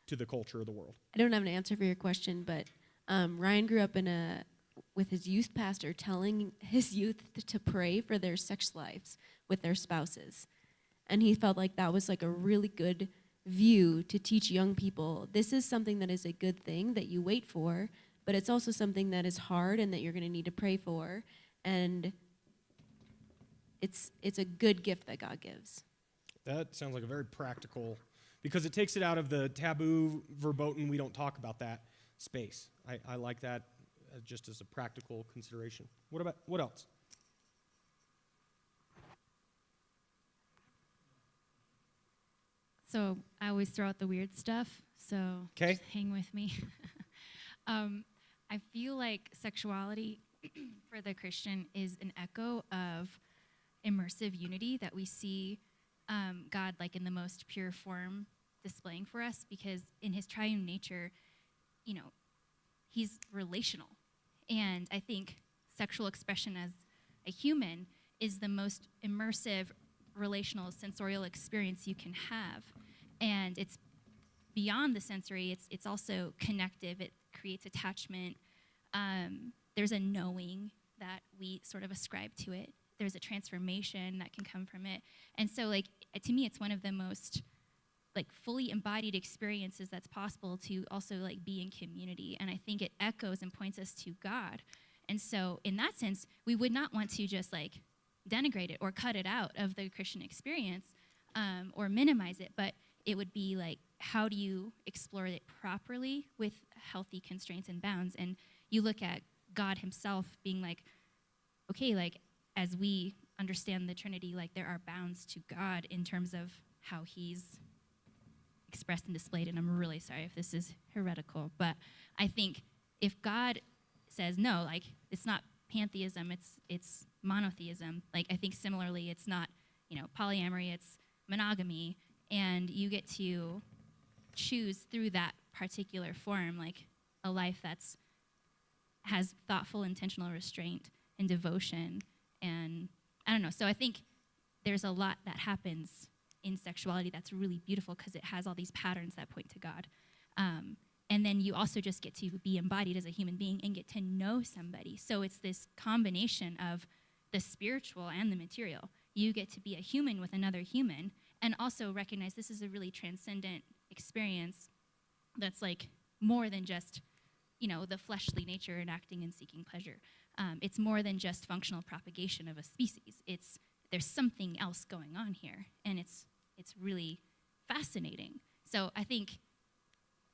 to the culture of the world? I don't have an answer for your question, but Ryan grew up with his youth pastor telling his youth to pray for their sex lives with their spouses. And he felt like that was like a really good view to teach young people. This is something that is a good thing that you wait for, but it's also something that is hard and that you're going to need to pray for. And it's a good gift that God gives. That sounds like a very practical, because it takes it out of the taboo, verboten, we don't talk about that space. I like that just as a practical consideration. What else? So I always throw out the weird stuff, so 'Kay. just hang with me. I feel like sexuality for the Christian is an echo of immersive unity that we see God like in the most pure form displaying for us, because in his triune nature, you know, he's relational. And I think sexual expression as a human is the most immersive, relational, sensorial experience you can have. And it's beyond the sensory, it's also connective. It creates attachment. There's a knowing that we sort of ascribe to it. There's a transformation that can come from it. And so, like, to me, it's one of the most, like, fully embodied experiences that's possible to also, like, be in community. And I think it echoes and points us to God. And so, in that sense, we would not want to just, like, denigrate it or cut it out of the Christian experience or minimize it, but it would be like, how do you explore it properly with healthy constraints and bounds? And you look at God himself being like, okay, like, as we understand the Trinity, like, there are bounds to God in terms of how he's expressed and displayed. And I'm really sorry if this is heretical, but I think if God says, no, like, it's not pantheism, it's monotheism, like, I think similarly it's not, you know, polyamory, it's monogamy, and you get to choose through that particular form, like, a life that's has thoughtful, intentional restraint and devotion. And I don't know, so I think there's a lot that happens in sexuality that's really beautiful because it has all these patterns that point to God. And then you also just get to be embodied as a human being and get to know somebody. So it's this combination of the spiritual and the material. You get to be a human with another human and also recognize this is a really transcendent experience that's like more than just, the fleshly nature and acting and seeking pleasure. It's more than just functional propagation of a species. There's something else going on here, and it's really fascinating. So I think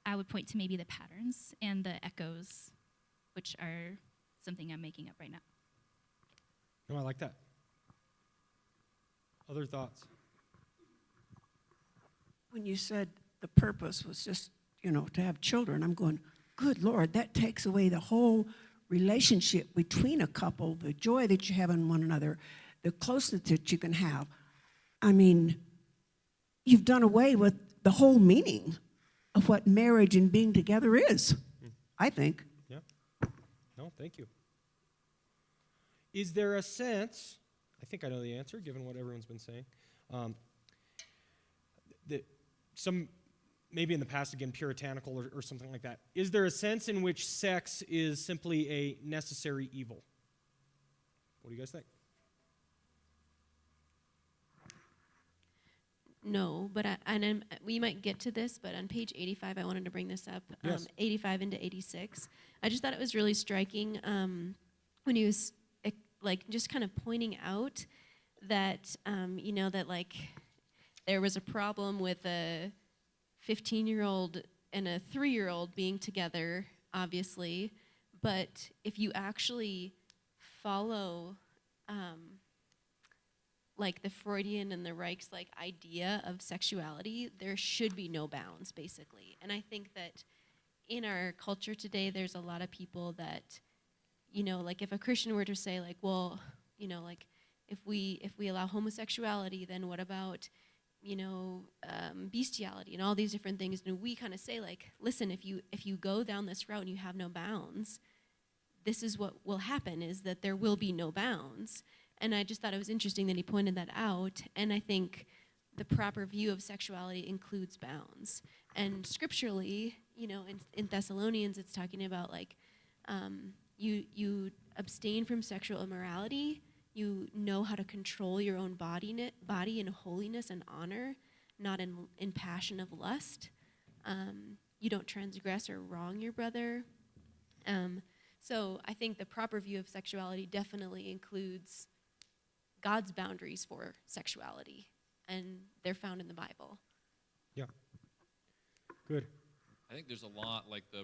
I would point to maybe the patterns and the echoes, which are something I'm making up right now. No, I like that. Other thoughts? When you said the purpose was just, to have children, I'm going, good Lord, that takes away the whole relationship between a couple, the joy that you have in one another, the closeness that you can have. I mean, you've done away with the whole meaning of what marriage and being together is, I think. Yeah. No, thank you. Is there a sense, I think I know the answer given what everyone's been saying, that some, maybe in the past again, puritanical or something like that, is there a sense in which sex is simply a necessary evil? What do you guys think? No, but we might get to this, but on page 85, I wanted to bring this up, Yes. 85 into 86. I just thought it was really striking when he was just kind of pointing out that, that like there was a problem with a 15-year-old and a 3-year-old being together, obviously, but if you actually follow like the Freudian and the Reich's like idea of sexuality, there should be no bounds, basically. And I think that in our culture today, there's a lot of people that, like if a Christian were to say like, well, like if we allow homosexuality, then what about, bestiality and all these different things? And we kind of say like, listen, if you go down this route and you have no bounds, this is what will happen, is that there will be no bounds. And I just thought it was interesting that he pointed that out. And I think the proper view of sexuality includes bounds. And scripturally, in Thessalonians, it's talking about like you abstain from sexual immorality. You know how to control your own body in holiness and honor, not in passion of lust. You don't transgress or wrong your brother. So I think the proper view of sexuality definitely includes God's boundaries for sexuality, and they're found in the Bible. Yeah. Good. I think there's a lot, like the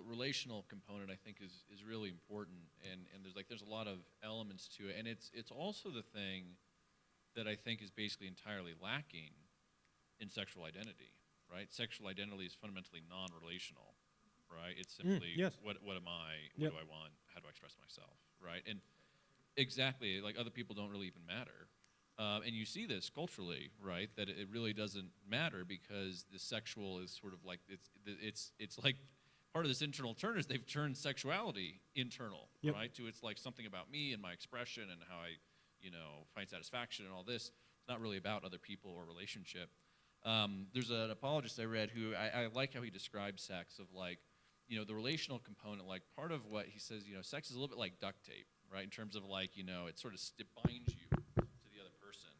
relational component I think is really important, and there's a lot of elements to it, and it's also the thing that I think is basically entirely lacking in sexual identity, right? Sexual identity is fundamentally non-relational, right? It's simply yes. what am I, Yep. what do I want, how do I express myself, right? And exactly, like other people don't really even matter. And you see this culturally, right? That it really doesn't matter because the sexual is sort of like it's like part of this internal turn is they've turned sexuality internal, Yep. right? To it's like something about me and my expression and how I, find satisfaction and all this. It's not really about other people or relationship. There's an apologist I read who I like how he describes sex of like, the relational component. Like part of what he says, sex is a little bit like duct tape, right? In terms of like, it sort of it binds you to the other person.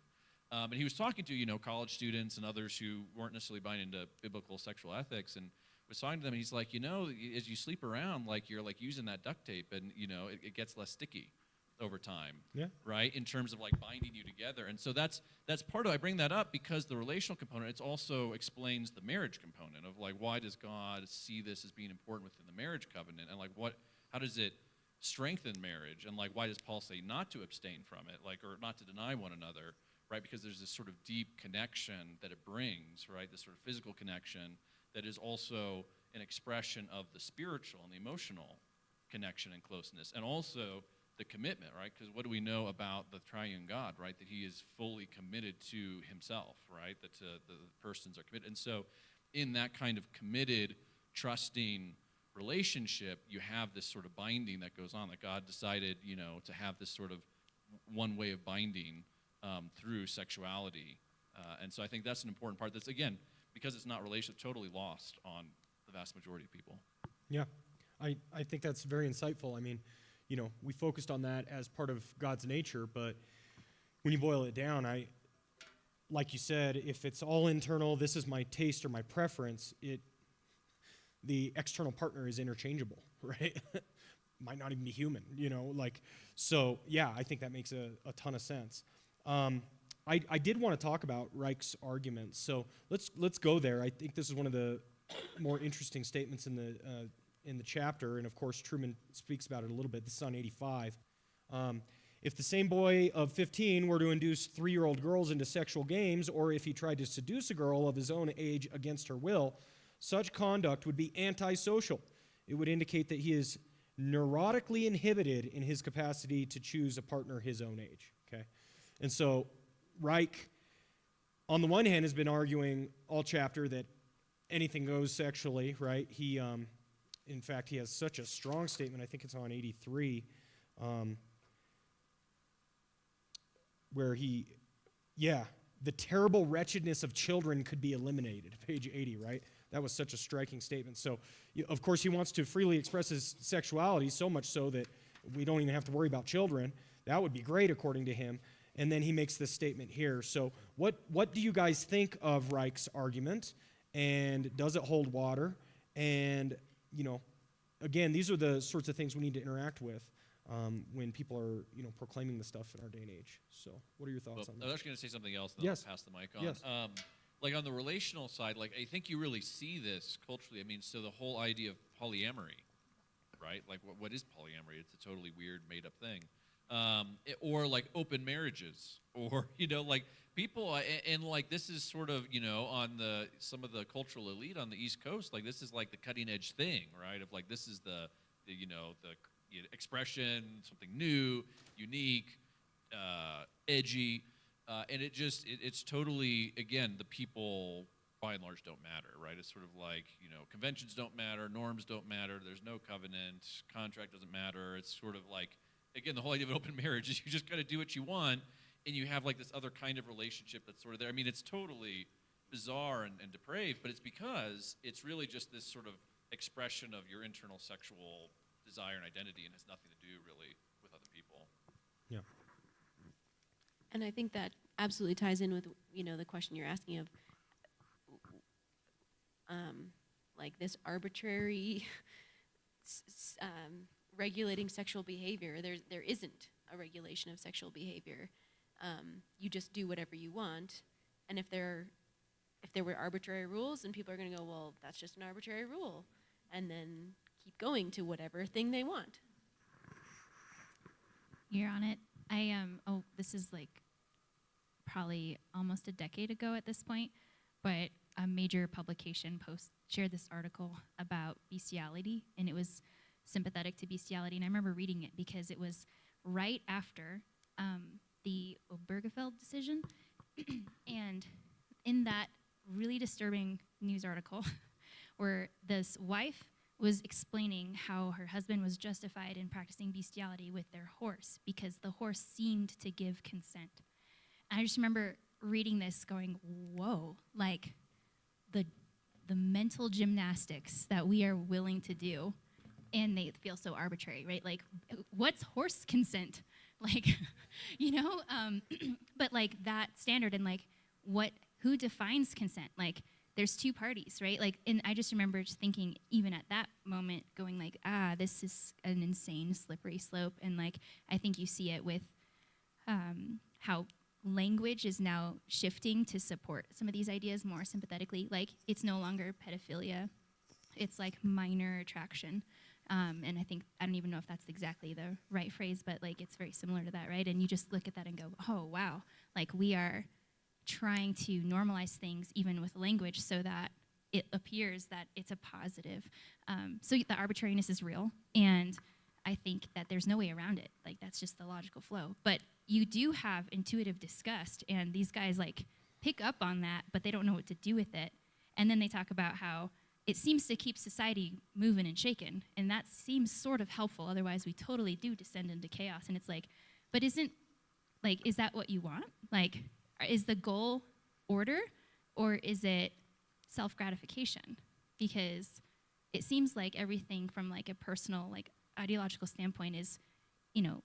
And he was talking to, college students and others who weren't necessarily buying into biblical sexual ethics, and was talking to them, and he's like, as you sleep around, like you're like using that duct tape, and it gets less sticky over time, Yeah. right? In terms of like binding you together, and so that's part of. I bring that up because the relational component, it also explains the marriage component of like why does God see this as being important within the marriage covenant, and like how does it strengthen marriage, and like why does Paul say not to abstain from it, like or not to deny one another, right? Because there's this sort of deep connection that it brings, right? This sort of physical connection that is also an expression of the spiritual and the emotional connection and closeness, and also the commitment, right? Because what do we know about the triune God, right? That he is fully committed to himself, right? That the persons are committed. And so in that kind of committed, trusting relationship, you have this sort of binding that goes on, that God decided, to have this sort of one way of binding through sexuality. And so I think that's an important part that's, again, because it's not relational, totally lost on the vast majority of people. Yeah, I think that's very insightful. I mean, we focused on that as part of God's nature, but when you boil it down, like you said, if it's all internal, this is my taste or my preference, the external partner is interchangeable, right? Might not even be human, so yeah, I think that makes a ton of sense. I did want to talk about Reich's arguments, so let's go there. I think this is one of the more interesting statements in the chapter, and of course Truman speaks about it a little bit. This is on 85. If the same boy of 15 were to induce 3-year-old girls into sexual games, or if he tried to seduce a girl of his own age against her will, such conduct would be antisocial. It would indicate that he is neurotically inhibited in his capacity to choose a partner his own age. Okay, and so Reich, on the one hand, has been arguing all chapter that anything goes sexually, right? He, in fact, he has such a strong statement. I think it's on 83. Where the terrible wretchedness of children could be eliminated, page 80, right? That was such a striking statement. So, of course, he wants to freely express his sexuality, so much so that we don't even have to worry about children. That would be great, according to him. And then he makes this statement here. So what do you guys think of Reich's argument? And does it hold water? And, again, these are the sorts of things we need to interact with when people are, proclaiming the stuff in our day and age. So what are your thoughts on I that? was actually going to say something else, then Yes. I'll pass the mic on. Yes. Like on the relational side, like I think you really see this culturally. I mean, so the whole idea of polyamory, right? Like what is polyamory? It's a totally weird, made-up thing. Or like open marriages, or like people, and like this is sort of on some of the cultural elite on the East Coast. Like this is like the cutting-edge thing, right? Of like this is the expression, something new, unique, edgy, and it's totally, again, the people by and large don't matter, right? It's sort of like, conventions don't matter, norms don't matter, there's no covenant, contract doesn't matter. It's sort of like, again, the whole idea of an open marriage is you just got to do what you want, and you have like this other kind of relationship that's sort of there. I mean, it's totally bizarre and depraved, but it's because it's really just this sort of expression of your internal sexual desire and identity, and has nothing to do really with other people. Yeah. And I think that absolutely ties in with, the question you're asking of, like this arbitrary regulating sexual behavior. There isn't a regulation of sexual behavior. You just do whatever you want, and if there were arbitrary rules, then people are going to go, well, that's just an arbitrary rule, and then keep going to whatever thing they want. You're on it. This is like probably almost a decade ago at this point, but a major publication shared this article about bestiality, and it was sympathetic to bestiality, and I remember reading it because it was right after the Obergefell decision, and in that really disturbing news article where this wife was explaining how her husband was justified in practicing bestiality with their horse because the horse seemed to give consent. And I just remember reading this going, whoa, like the mental gymnastics that we are willing to do, and they feel so arbitrary, right? Like, what's horse consent? Like, but like that standard and like who defines consent? Like, there's two parties, right? Like, and I just remember just thinking, even at that moment, going like, this is an insane slippery slope. And like, I think you see it with how language is now shifting to support some of these ideas more sympathetically. Like, it's no longer pedophilia. It's like minor attraction. And I don't even know if that's exactly the right phrase, but like, it's very similar to that, right? And you just look at that and go, oh, wow. Like, we are trying to normalize things even with language so that it appears that it's a positive. So the arbitrariness is real, and I think that there's no way around it. Like, that's just the logical flow. But you do have intuitive disgust, and these guys like pick up on that, but they don't know what to do with it. And then they talk about how it seems to keep society moving and shaking, and that seems sort of helpful. Otherwise, we totally do descend into chaos. And it's like, but is that what you want? Like, is the goal order, or is it self-gratification? Because it seems like everything from like a personal, like ideological standpoint is, you know,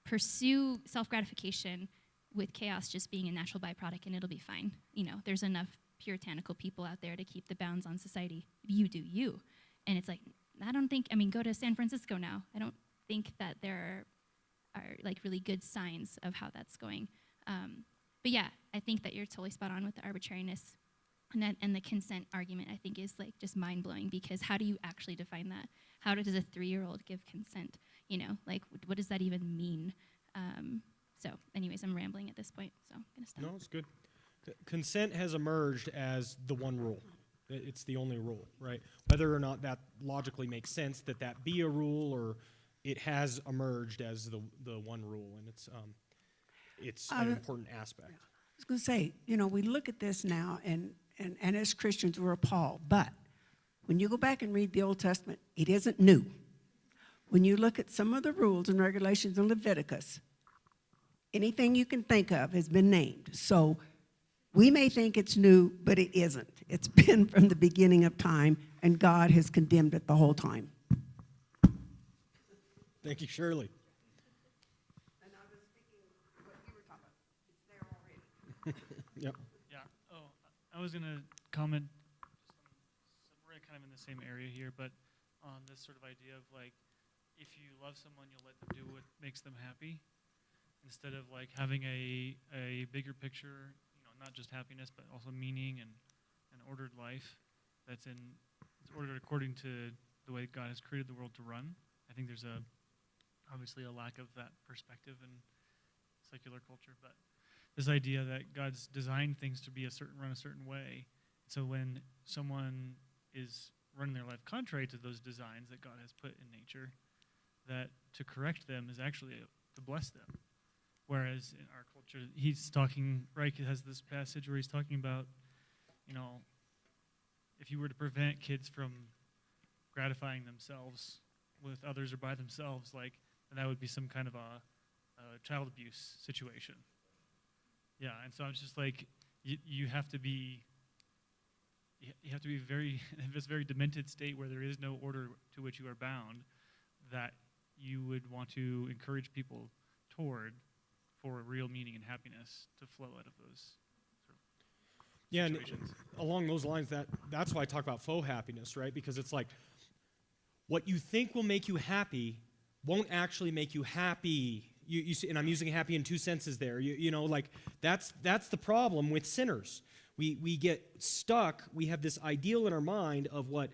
pursue self-gratification with chaos just being a natural byproduct and it'll be fine. You know, there's enough puritanical people out there to keep the bounds on society. You do you. And it's like, I don't think, I mean, go to San Francisco now. I don't think that there are like really good signs of how that's going. But yeah, I think that you're totally spot on with the arbitrariness. And the consent argument, I think, is like just mind-blowing, because how do you actually define that? How does a 3-year-old give consent? You know, like, what does that even mean? So anyways, I'm rambling at this point, so I'm going to stop. No, it's good. Consent has emerged as the one rule. It's the only rule, right? Whether or not that logically makes sense that that be a rule, or it has emerged as the one rule, and it's an important aspect. I was going to say, you know, we look at this now, and as Christians, we're appalled. But when you go back and read the Old Testament, it isn't new. When you look at some of the rules and regulations in Leviticus, anything you can think of has been named. So we may think it's new, but it isn't. It's been from the beginning of time, and God has condemned it the whole time. Thank you, Shirley. And I was thinking what you were talking about. It's there already. Yep. Yeah. Oh, I was going to comment. We're kind of in the same area here, but on this sort of idea of like, if you love someone, you'll let them do what makes them happy, instead of like having a bigger picture, you know, not just happiness, but also meaning and an ordered life it's ordered according to the way God has created the world to run. I think there's obviously a lack of that perspective in secular culture, but this idea that God's designed things to be run a certain way. So when someone is running their life contrary to those designs that God has put in nature, that to correct them is actually to bless them. Whereas in our culture, he's talking, Reich has this passage where he's talking about, you know, if you were to prevent kids from gratifying themselves with others or by themselves, like, then that would be some kind of a child abuse situation. Yeah, and so I'm just like, you have to be very, in this very demented state where there is no order to which you are bound, that you would want to encourage people toward for real meaning and happiness to flow out of those sort of situations. And along those lines, that's why I talk about faux happiness, right? Because it's like, what you think will make you happy won't actually make you happy. You see, and I'm using happy in two senses there. You know, like that's the problem with sinners. We get stuck. We have this ideal in our mind of what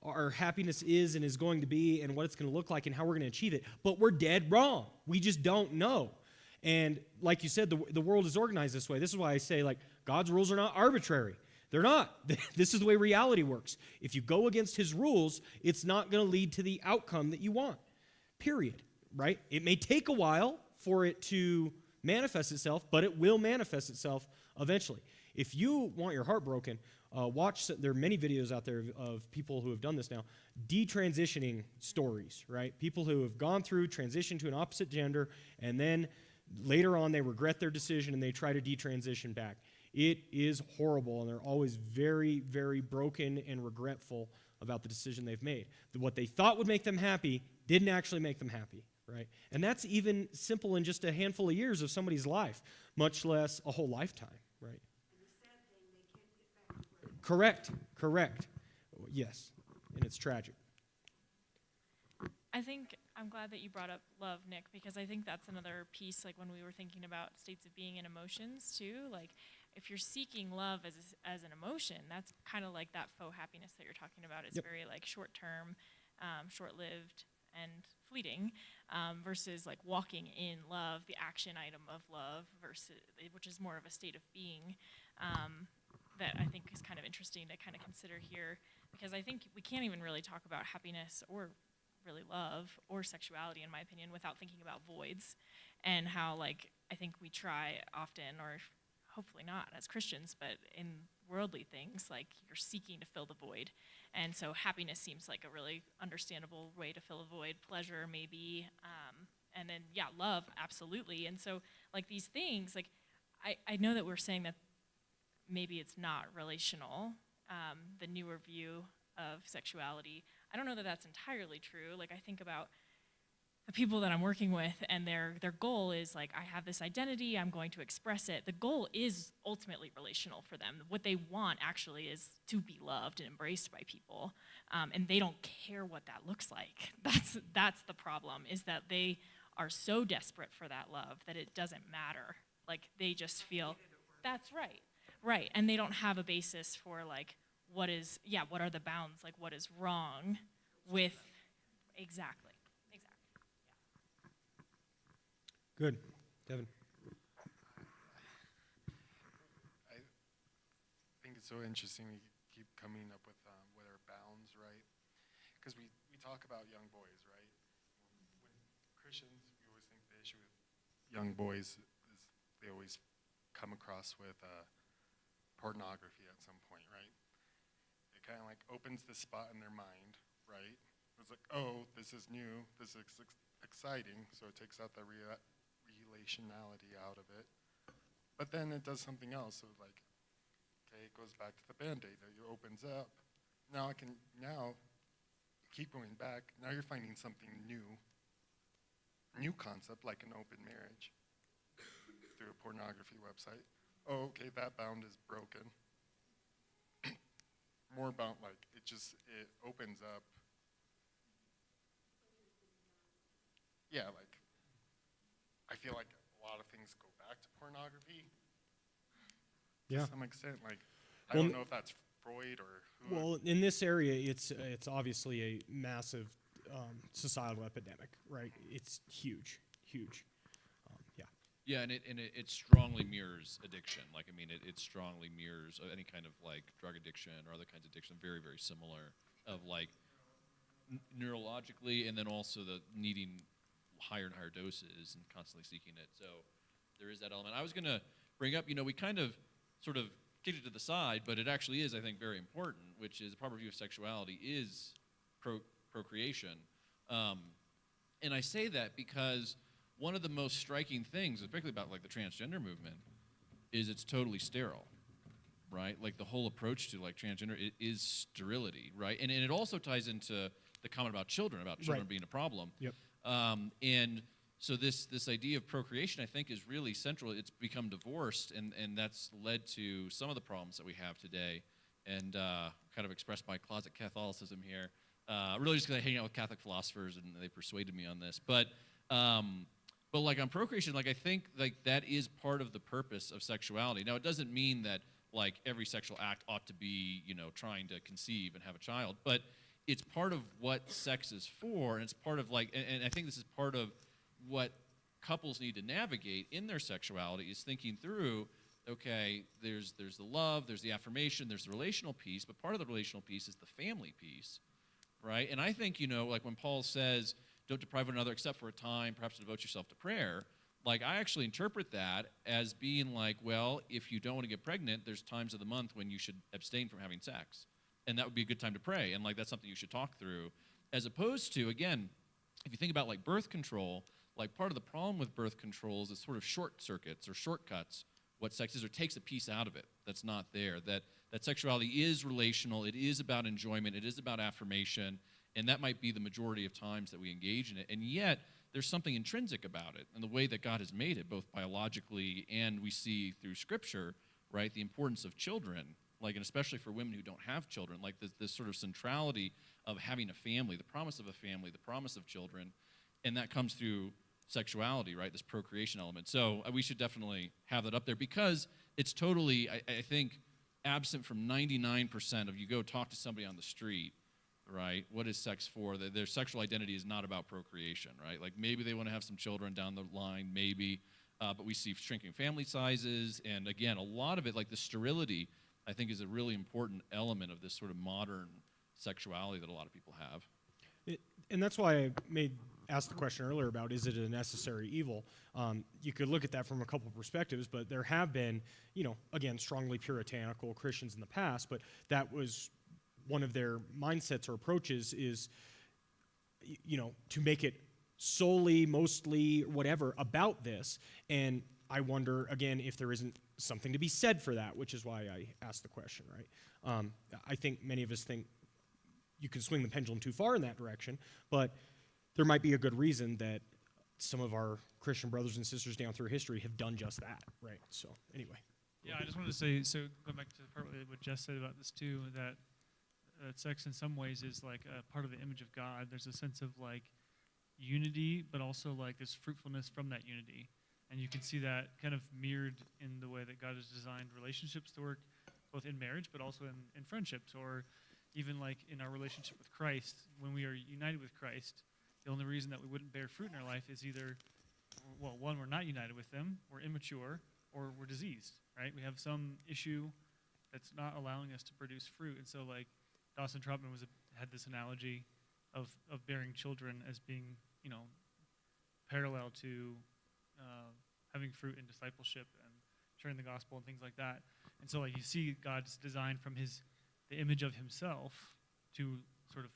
our happiness is and is going to be and what it's going to look like and how we're going to achieve it. But we're dead wrong. We just don't know. And like you said, the world is organized this way. This is why I say, like, God's rules are not arbitrary. They're not. This is the way reality works. If you go against his rules, it's not going to lead to the outcome that you want, period, right? It may take a while for it to manifest itself, but it will manifest itself eventually. If you want your heart broken, there are many videos out there of people who have done this now, detransitioning stories, right? People who have gone through, transition to an opposite gender, and then later on they regret their decision and they try to detransition back. It is horrible, and they're always very, very broken and regretful about the decision they've made. What they thought would make them happy didn't actually make them happy, right? And that's even simple in just a handful of years of somebody's life, much less a whole lifetime, right? Correct. Yes, and it's tragic. I think I'm glad that you brought up love, Nick, because I think that's another piece, like when we were thinking about states of being and emotions too. Like, if you're seeking love as an emotion, that's kind of like that faux happiness that you're talking about. It's very like short-term, short-lived, and fleeting, versus like walking in love, the action item of love, which is more of a state of being. That I think is kind of interesting to kind of consider here, because I think we can't even really talk about happiness or really love or sexuality, in my opinion, without thinking about voids, and how, like, I think we try often, or hopefully not as Christians, but in worldly things, like you're seeking to fill the void. And so happiness seems like a really understandable way to fill a void, pleasure maybe, and then, yeah, love, absolutely. And so, like, these things, like, I know that we're saying that maybe it's not relational, the newer view of sexuality. I don't know that that's entirely true. Like, I think about the people that I'm working with, and their goal is like, I have this identity, I'm going to express it. The goal is ultimately relational for them. What they want actually is to be loved and embraced by people, and they don't care what that looks like. That's the problem, is that they are so desperate for that love that it doesn't matter. Like, they just feel, that's right, right, and they don't have a basis for like, what are the bounds, like what is wrong with, exactly. Good. Devin. I think it's so interesting we keep coming up with what are bounds, right? Because we talk about young boys, right? When Christians, we always think the issue with young boys is they always come across with pornography at some point, right? It kind of like opens the spot in their mind, right? It's like, oh, this is new, this is exciting, so it takes out the relationality out of it. But then it does something else. So like, okay, it goes back to the Band-Aid. It opens up. Now keep going back. Now you're finding something new concept like an open marriage through a pornography website. Oh, okay, that bound is broken. More about like, it opens up. Yeah, like, I feel like a lot of things go back to pornography Yeah. to some extent. Like, I Well, don't know if that's Freud or who. Well, in this area, it's obviously a massive societal epidemic, right? It's huge. Yeah. Yeah, and it strongly mirrors addiction. Like, I mean, it strongly mirrors any kind of like drug addiction or other kinds of addiction. Very, very similar. Of like neurologically, and then also the needing higher and higher doses and constantly seeking it. So there is that element. I was going to bring up, we kind of sort of kicked it to the side, but it actually is, I think, very important, which is a proper view of sexuality is procreation. And I say that because one of the most striking things, particularly about like the transgender movement, is it's totally sterile, right? Like the whole approach to like transgender is sterility, right? And it also ties into the comment about children Right. being a problem. Yep. And so this idea of procreation, I think, is really central. It's become divorced, and that's led to some of the problems that we have today. And kind of expressed my closet Catholicism here, really just because I hang out with Catholic philosophers and they persuaded me on this. But like on procreation, like I think like that is part of the purpose of sexuality. Now, it doesn't mean that like every sexual act ought to be, trying to conceive and have a child, but it's part of what sex is for, and it's part of like, and I think this is part of what couples need to navigate in their sexuality, is thinking through, okay, there's the love, there's the affirmation, there's the relational piece, but part of the relational piece is the family piece, right? And I think, like when Paul says, don't deprive one another except for a time, perhaps devote yourself to prayer, like I actually interpret that as being like, well, if you don't want to get pregnant, there's times of the month when you should abstain from having sex. And that would be a good time to pray, and like that's something you should talk through. As opposed to, again, if you think about like birth control, like part of the problem with birth control is sort of short circuits or shortcuts what sex is, or takes a piece out of it that's not there. That sexuality is relational, it is about enjoyment, it is about affirmation, and that might be the majority of times that we engage in it. And yet, there's something intrinsic about it and the way that God has made it, both biologically and we see through Scripture, right, the importance of children. Like, and especially for women who don't have children, like this sort of centrality of having a family, the promise of a family, the promise of children, and that comes through sexuality, right, this procreation element. So we should definitely have that up there because it's totally, I think, absent from 99% of you go talk to somebody on the street, right, what is sex for? Their sexual identity is not about procreation, right? Like maybe they want to have some children down the line, maybe, but we see shrinking family sizes, and again, a lot of it, like the sterility, I think is a really important element of this sort of modern sexuality that a lot of people have. And that's why I asked the question earlier about, is it a necessary evil? You could look at that from a couple perspectives, but there have been, again, strongly puritanical Christians in the past, but that was one of their mindsets or approaches is, to make it solely, mostly, whatever, about this. And I wonder, again, if there isn't something to be said for that, which is why I asked the question, right? I think many of us think you can swing the pendulum too far in that direction, but there might be a good reason that some of our Christian brothers and sisters down through history have done just that, right? So anyway. Yeah, I just wanted to say, so going back to partly what Jess said about this too, that sex in some ways is like a part of the image of God. There's a sense of like unity, but also like this fruitfulness from that unity. And you can see that kind of mirrored in the way that God has designed relationships to work, both in marriage, but also in friendships, or even like in our relationship with Christ. When we are united with Christ, the only reason that we wouldn't bear fruit in our life is either, well, one, we're not united with them, we're immature, or we're diseased, right? We have some issue that's not allowing us to produce fruit. And so like Dawson Trotman had this analogy of bearing children as being, you know, parallel to having fruit in discipleship and sharing the gospel and things like that. And so like you see God's design from the image of himself to sort of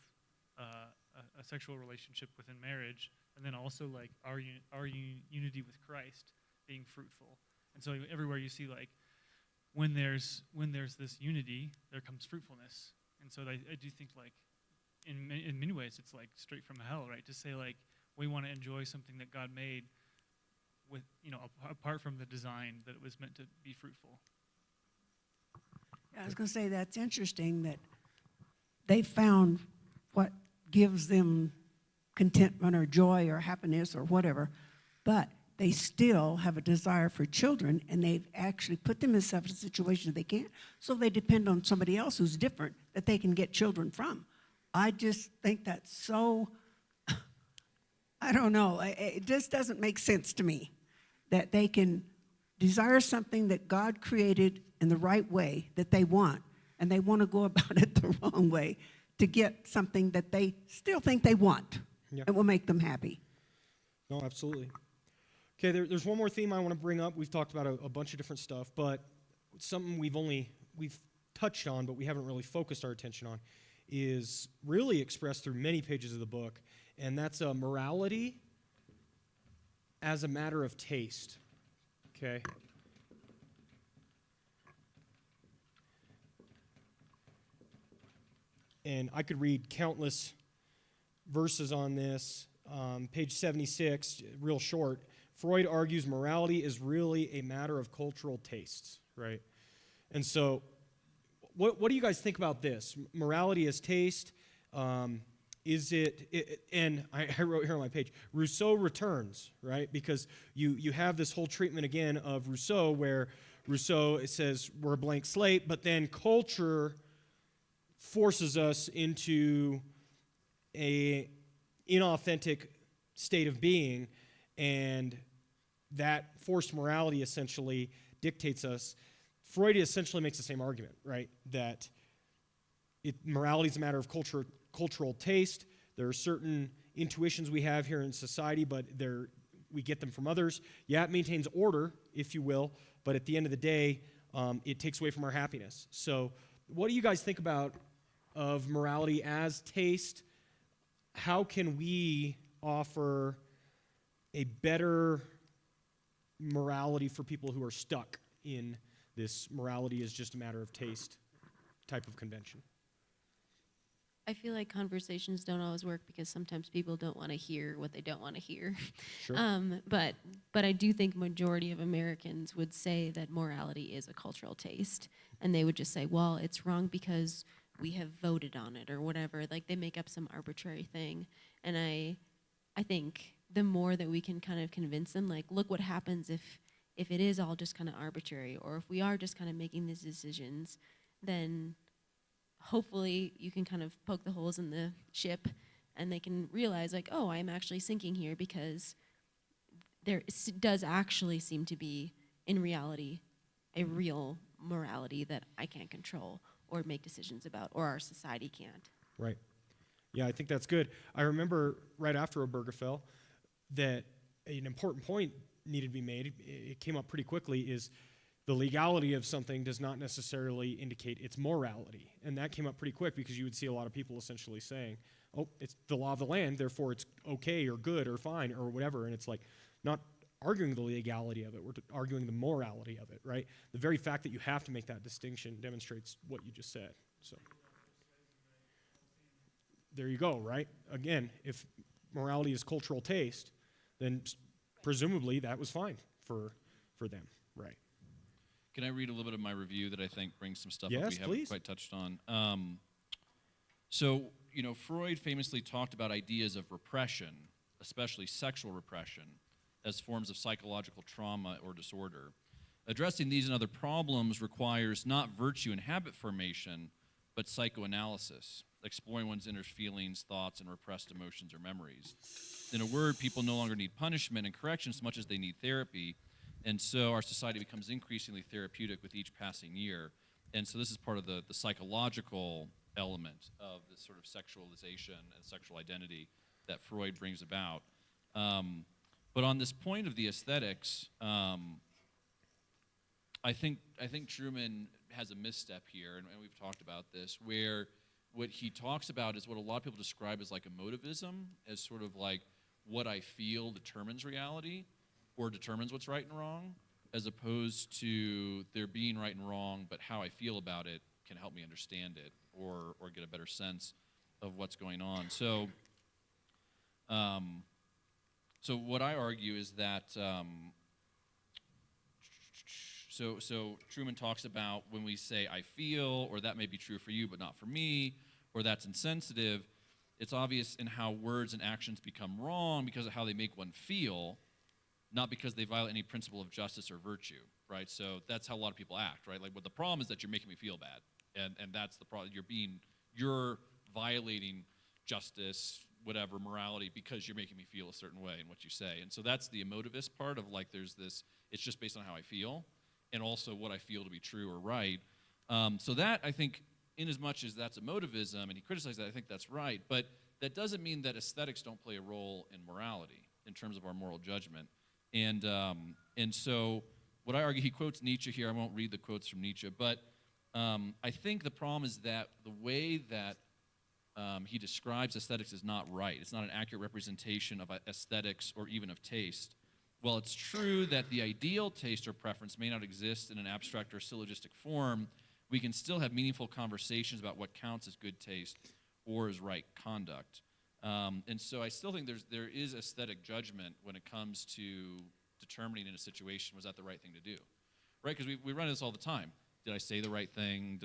a sexual relationship within marriage, and then also like our unity with Christ being fruitful. And so everywhere you see like when there's this unity, there comes fruitfulness. And so I do think like in many ways it's like straight from hell, right? To say like we want to enjoy something that God made with, you know, apart from the design that it was meant to be fruitful. I was going to say that's interesting that they found what gives them contentment or joy or happiness or whatever, but they still have a desire for children, and they've actually put themselves in a situation they can't, so they depend on somebody else who's different that they can get children from. I just think that's so, I don't know, it just doesn't make sense to me that they can desire something that God created in the right way that they want, and they want to go about it the wrong way to get something that they still think they want. Yeah. It will make them happy. No, absolutely. Okay, there's one more theme I want to bring up. We've talked about a bunch of different stuff, but something we've touched on, but we haven't really focused our attention on, is really expressed through many pages of the book, and that's morality as a matter of taste. Okay. And I could read countless verses on this. Page 76, real short. Freud argues morality is really a matter of cultural tastes, right? And so, what do you guys think about this? Morality as taste. Is it and I wrote here on my page, Rousseau returns, right? Because you have this whole treatment again of Rousseau, where Rousseau, it says we're a blank slate, but then culture forces us into a inauthentic state of being, and that forced morality essentially dictates us. Freud essentially makes the same argument, right? That morality is a matter of cultural taste. There are certain intuitions we have here in society, but we get them from others. Yeah, it maintains order, if you will, but at the end of the day, it takes away from our happiness. So what do you guys think about of morality as taste? How can we offer a better morality for people who are stuck in this morality is just a matter of taste type of convention? I feel like conversations don't always work because sometimes people don't want to hear what they don't want to hear. Sure. But I do think majority of Americans would say that morality is a cultural taste, and they would just say, well, it's wrong because we have voted on it or whatever. Like they make up some arbitrary thing, and I think the more that we can kind of convince them, like, look what happens if it is all just kind of arbitrary, or if we are just kind of making these decisions, then hopefully you can kind of poke the holes in the ship and they can realize like, oh, I'm actually sinking here because there does actually seem to be, in reality, a real morality that I can't control or make decisions about, or our society can't. Right. Yeah, I think that's good. I remember right after Obergefell that an important point needed to be made. It came up pretty quickly, is the legality of something does not necessarily indicate its morality. And that came up pretty quick because you would see a lot of people essentially saying, oh, it's the law of the land, therefore it's okay or good or fine or whatever. And it's like not arguing the legality of it, we're arguing the morality of it, right? The very fact that you have to make that distinction demonstrates what you just said. So, there you go, right? Again, if morality is cultural taste, then presumably that was fine for them, right? Can I read a little bit of my review that I think brings some stuff up Yes, we haven't please. quite touched on? So, Freud famously talked about ideas of repression, especially sexual repression, as forms of psychological trauma or disorder. Addressing these and other problems requires not virtue and habit formation, but psychoanalysis, exploring one's inner feelings, thoughts, and repressed emotions or memories. In a word, people no longer need punishment and correction so much as they need therapy, and so our society becomes increasingly therapeutic with each passing year. And so this is part of the psychological element of this sort of sexualization and sexual identity that Freud brings about. But on this point of the aesthetics, I think Truman has a misstep here, and we've talked about this, where what he talks about is what a lot of people describe as like emotivism, as sort of like what I feel determines reality or determines what's right and wrong, as opposed to there being right and wrong, but how I feel about it can help me understand it or get a better sense of what's going on. So, so what I argue is that So Truman talks about when we say I feel, or that may be true for you but not for me, or that's insensitive, it's obvious in how words and actions become wrong because of how they make one feel, not because they violate any principle of justice or virtue, right? So that's how a lot of people act, right? Like, what the problem is that you're making me feel bad, and that's the problem. You're violating justice, whatever, morality, because you're making me feel a certain way in what you say. And so that's the emotivist part of, like, there's this, it's just based on how I feel, and also what I feel to be true or right. So that, I think, in as much as that's emotivism, and he criticized that, I think that's right, but that doesn't mean that aesthetics don't play a role in morality in terms of our moral judgment. And so what I argue, he quotes Nietzsche here. I won't read the quotes from Nietzsche, but I think the problem is that the way that he describes aesthetics is not right. It's not an accurate representation of aesthetics or even of taste. While it's true that the ideal taste or preference may not exist in an abstract or syllogistic form, we can still have meaningful conversations about what counts as good taste or as right conduct. And so I still think there is aesthetic judgment when it comes to determining in a situation, was that the right thing to do? Right? Because we run this all the time. Did I say the right thing?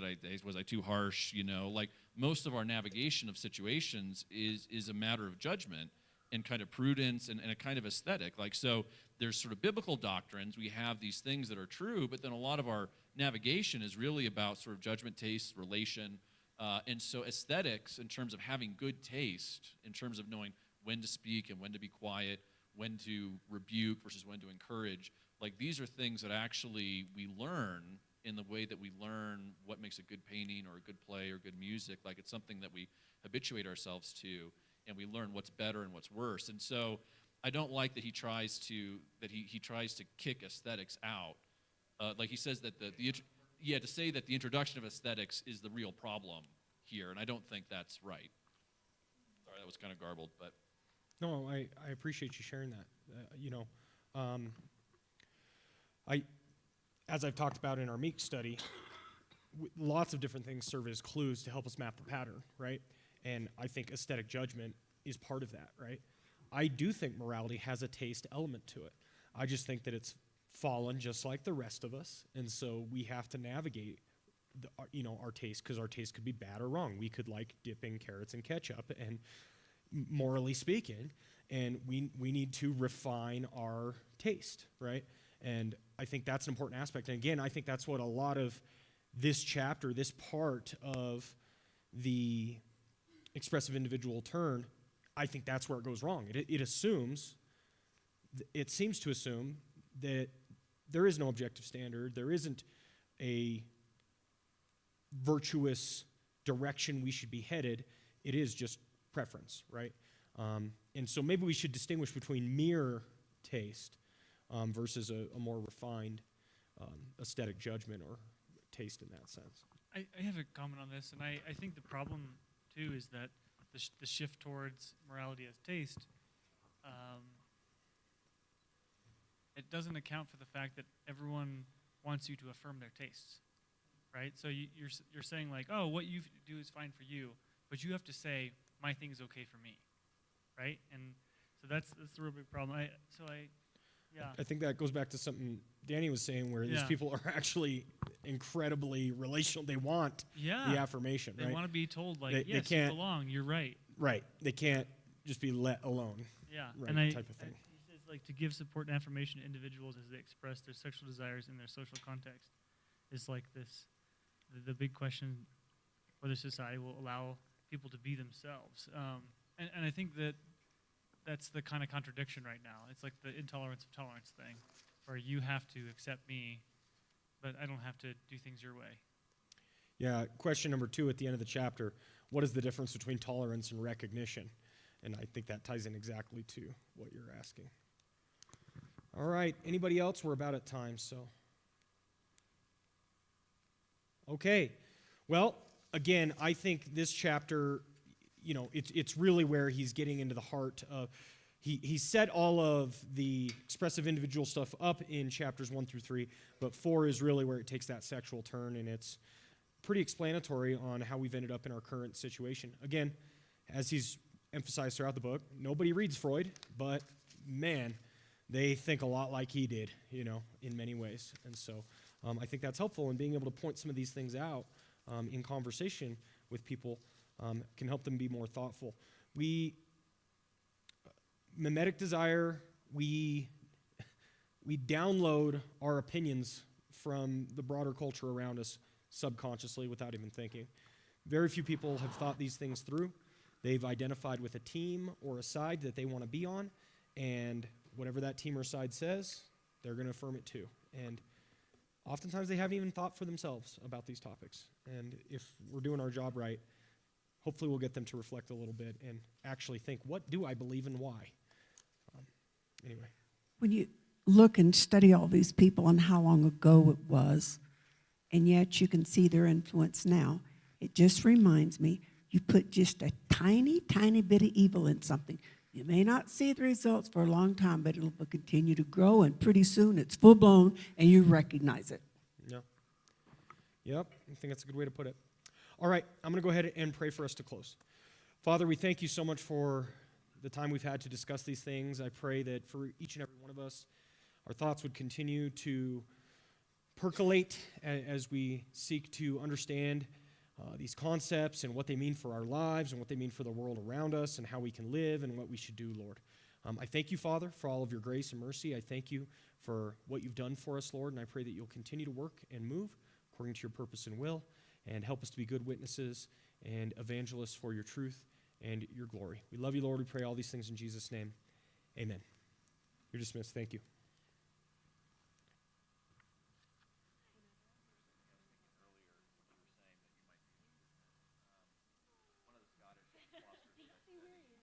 Was I too harsh? Like, most of our navigation of situations is a matter of judgment and kind of prudence and a kind of aesthetic. Like, so there's sort of biblical doctrines. We have these things that are true, but then a lot of our navigation is really about sort of judgment, taste, relation. And so aesthetics, in terms of having good taste, in terms of knowing when to speak and when to be quiet, when to rebuke versus when to encourage, like, these are things that actually we learn in the way that we learn what makes a good painting or a good play or good music. Like, it's something that we habituate ourselves to, and we learn what's better and what's worse. And so I don't like that he tries to kick aesthetics out. Like, he says that to say that the introduction of aesthetics is the real problem here, and I don't think that's right. Sorry, that was kind of garbled, but. No, I appreciate you sharing that. As I've talked about in our Meek study, lots of different things serve as clues to help us map the pattern, right? And I think aesthetic judgment is part of that, right? I do think morality has a taste element to it. I just think that it's fallen just like the rest of us, and so we have to navigate our taste, because our taste could be bad or wrong. We could like dipping carrots in ketchup, and morally speaking, and we need to refine our taste, right? And I think that's an important aspect. And again, I think that's what a lot of this chapter, this part of the expressive individual turn, I think that's where it goes wrong. It seems to assume that there is no objective standard, there isn't a virtuous direction we should be headed. It is just preference, right? And so maybe we should distinguish between mere taste versus a more refined aesthetic judgment or taste in that sense. I have a comment on this, and I think the problem, too, is that the shift towards morality as taste, it doesn't account for the fact that everyone wants you to affirm their tastes, right? So you're saying, like, oh, what you do is fine for you, but you have to say, my thing is okay for me, right? And so that's the real big problem. Yeah. I think that goes back to something Danny was saying, where these Yeah. people are actually incredibly relational. They want Yeah. the affirmation, They right? want to be told, like, They yes, you can't- belong, you're right. Right. They can't just be let alone. Yeah. Right, And type of thing. he says, like, to give support and affirmation to individuals as they express their sexual desires in their social context is like this, the big question, whether society will allow people to be themselves. And I think that's the kind of contradiction right now. It's like the intolerance of tolerance thing, where you have to accept me, but I don't have to do things your way. Yeah, question number 2 at the end of the chapter, what is the difference between tolerance and recognition? And I think that ties in exactly to what you're asking. All right, anybody else? We're about at time, so. Okay, well, again, I think this chapter, it's really where he's getting into the heart of, he set all of the expressive individual stuff up in chapters 1 through 3, but 4 is really where it takes that sexual turn, and it's pretty explanatory on how we've ended up in our current situation. Again, as he's emphasized throughout the book, nobody reads Freud, but man, they think a lot like he did, in many ways. And so I think that's helpful, and being able to point some of these things out in conversation with people can help them be more thoughtful. Mimetic desire, we download our opinions from the broader culture around us subconsciously without even thinking. Very few people have thought these things through. They've identified with a team or a side that they want to be on, and whatever that team or side says, they're going to affirm it too. And oftentimes they haven't even thought for themselves about these topics. And if we're doing our job right, hopefully we'll get them to reflect a little bit and actually think, what do I believe and why? Anyway. When you look and study all these people and how long ago it was, and yet you can see their influence now, it just reminds me, you put just a tiny, tiny bit of evil in something. You may not see the results for a long time, but it'll continue to grow, and pretty soon it's full-blown, and you recognize it. Yeah. Yep, I think that's a good way to put it. All right, I'm going to go ahead and pray for us to close. Father, we thank you so much for the time we've had to discuss these things. I pray that for each and every one of us, our thoughts would continue to percolate as we seek to understand these concepts and what they mean for our lives and what they mean for the world around us and how we can live and what we should do, Lord. I thank you, Father, for all of your grace and mercy. I thank you for what you've done for us, Lord, and I pray that you'll continue to work and move according to your purpose and will, and help us to be good witnesses and evangelists for your truth and your glory. We love you, Lord. We pray all these things in Jesus' name. Amen. You're dismissed. Thank you.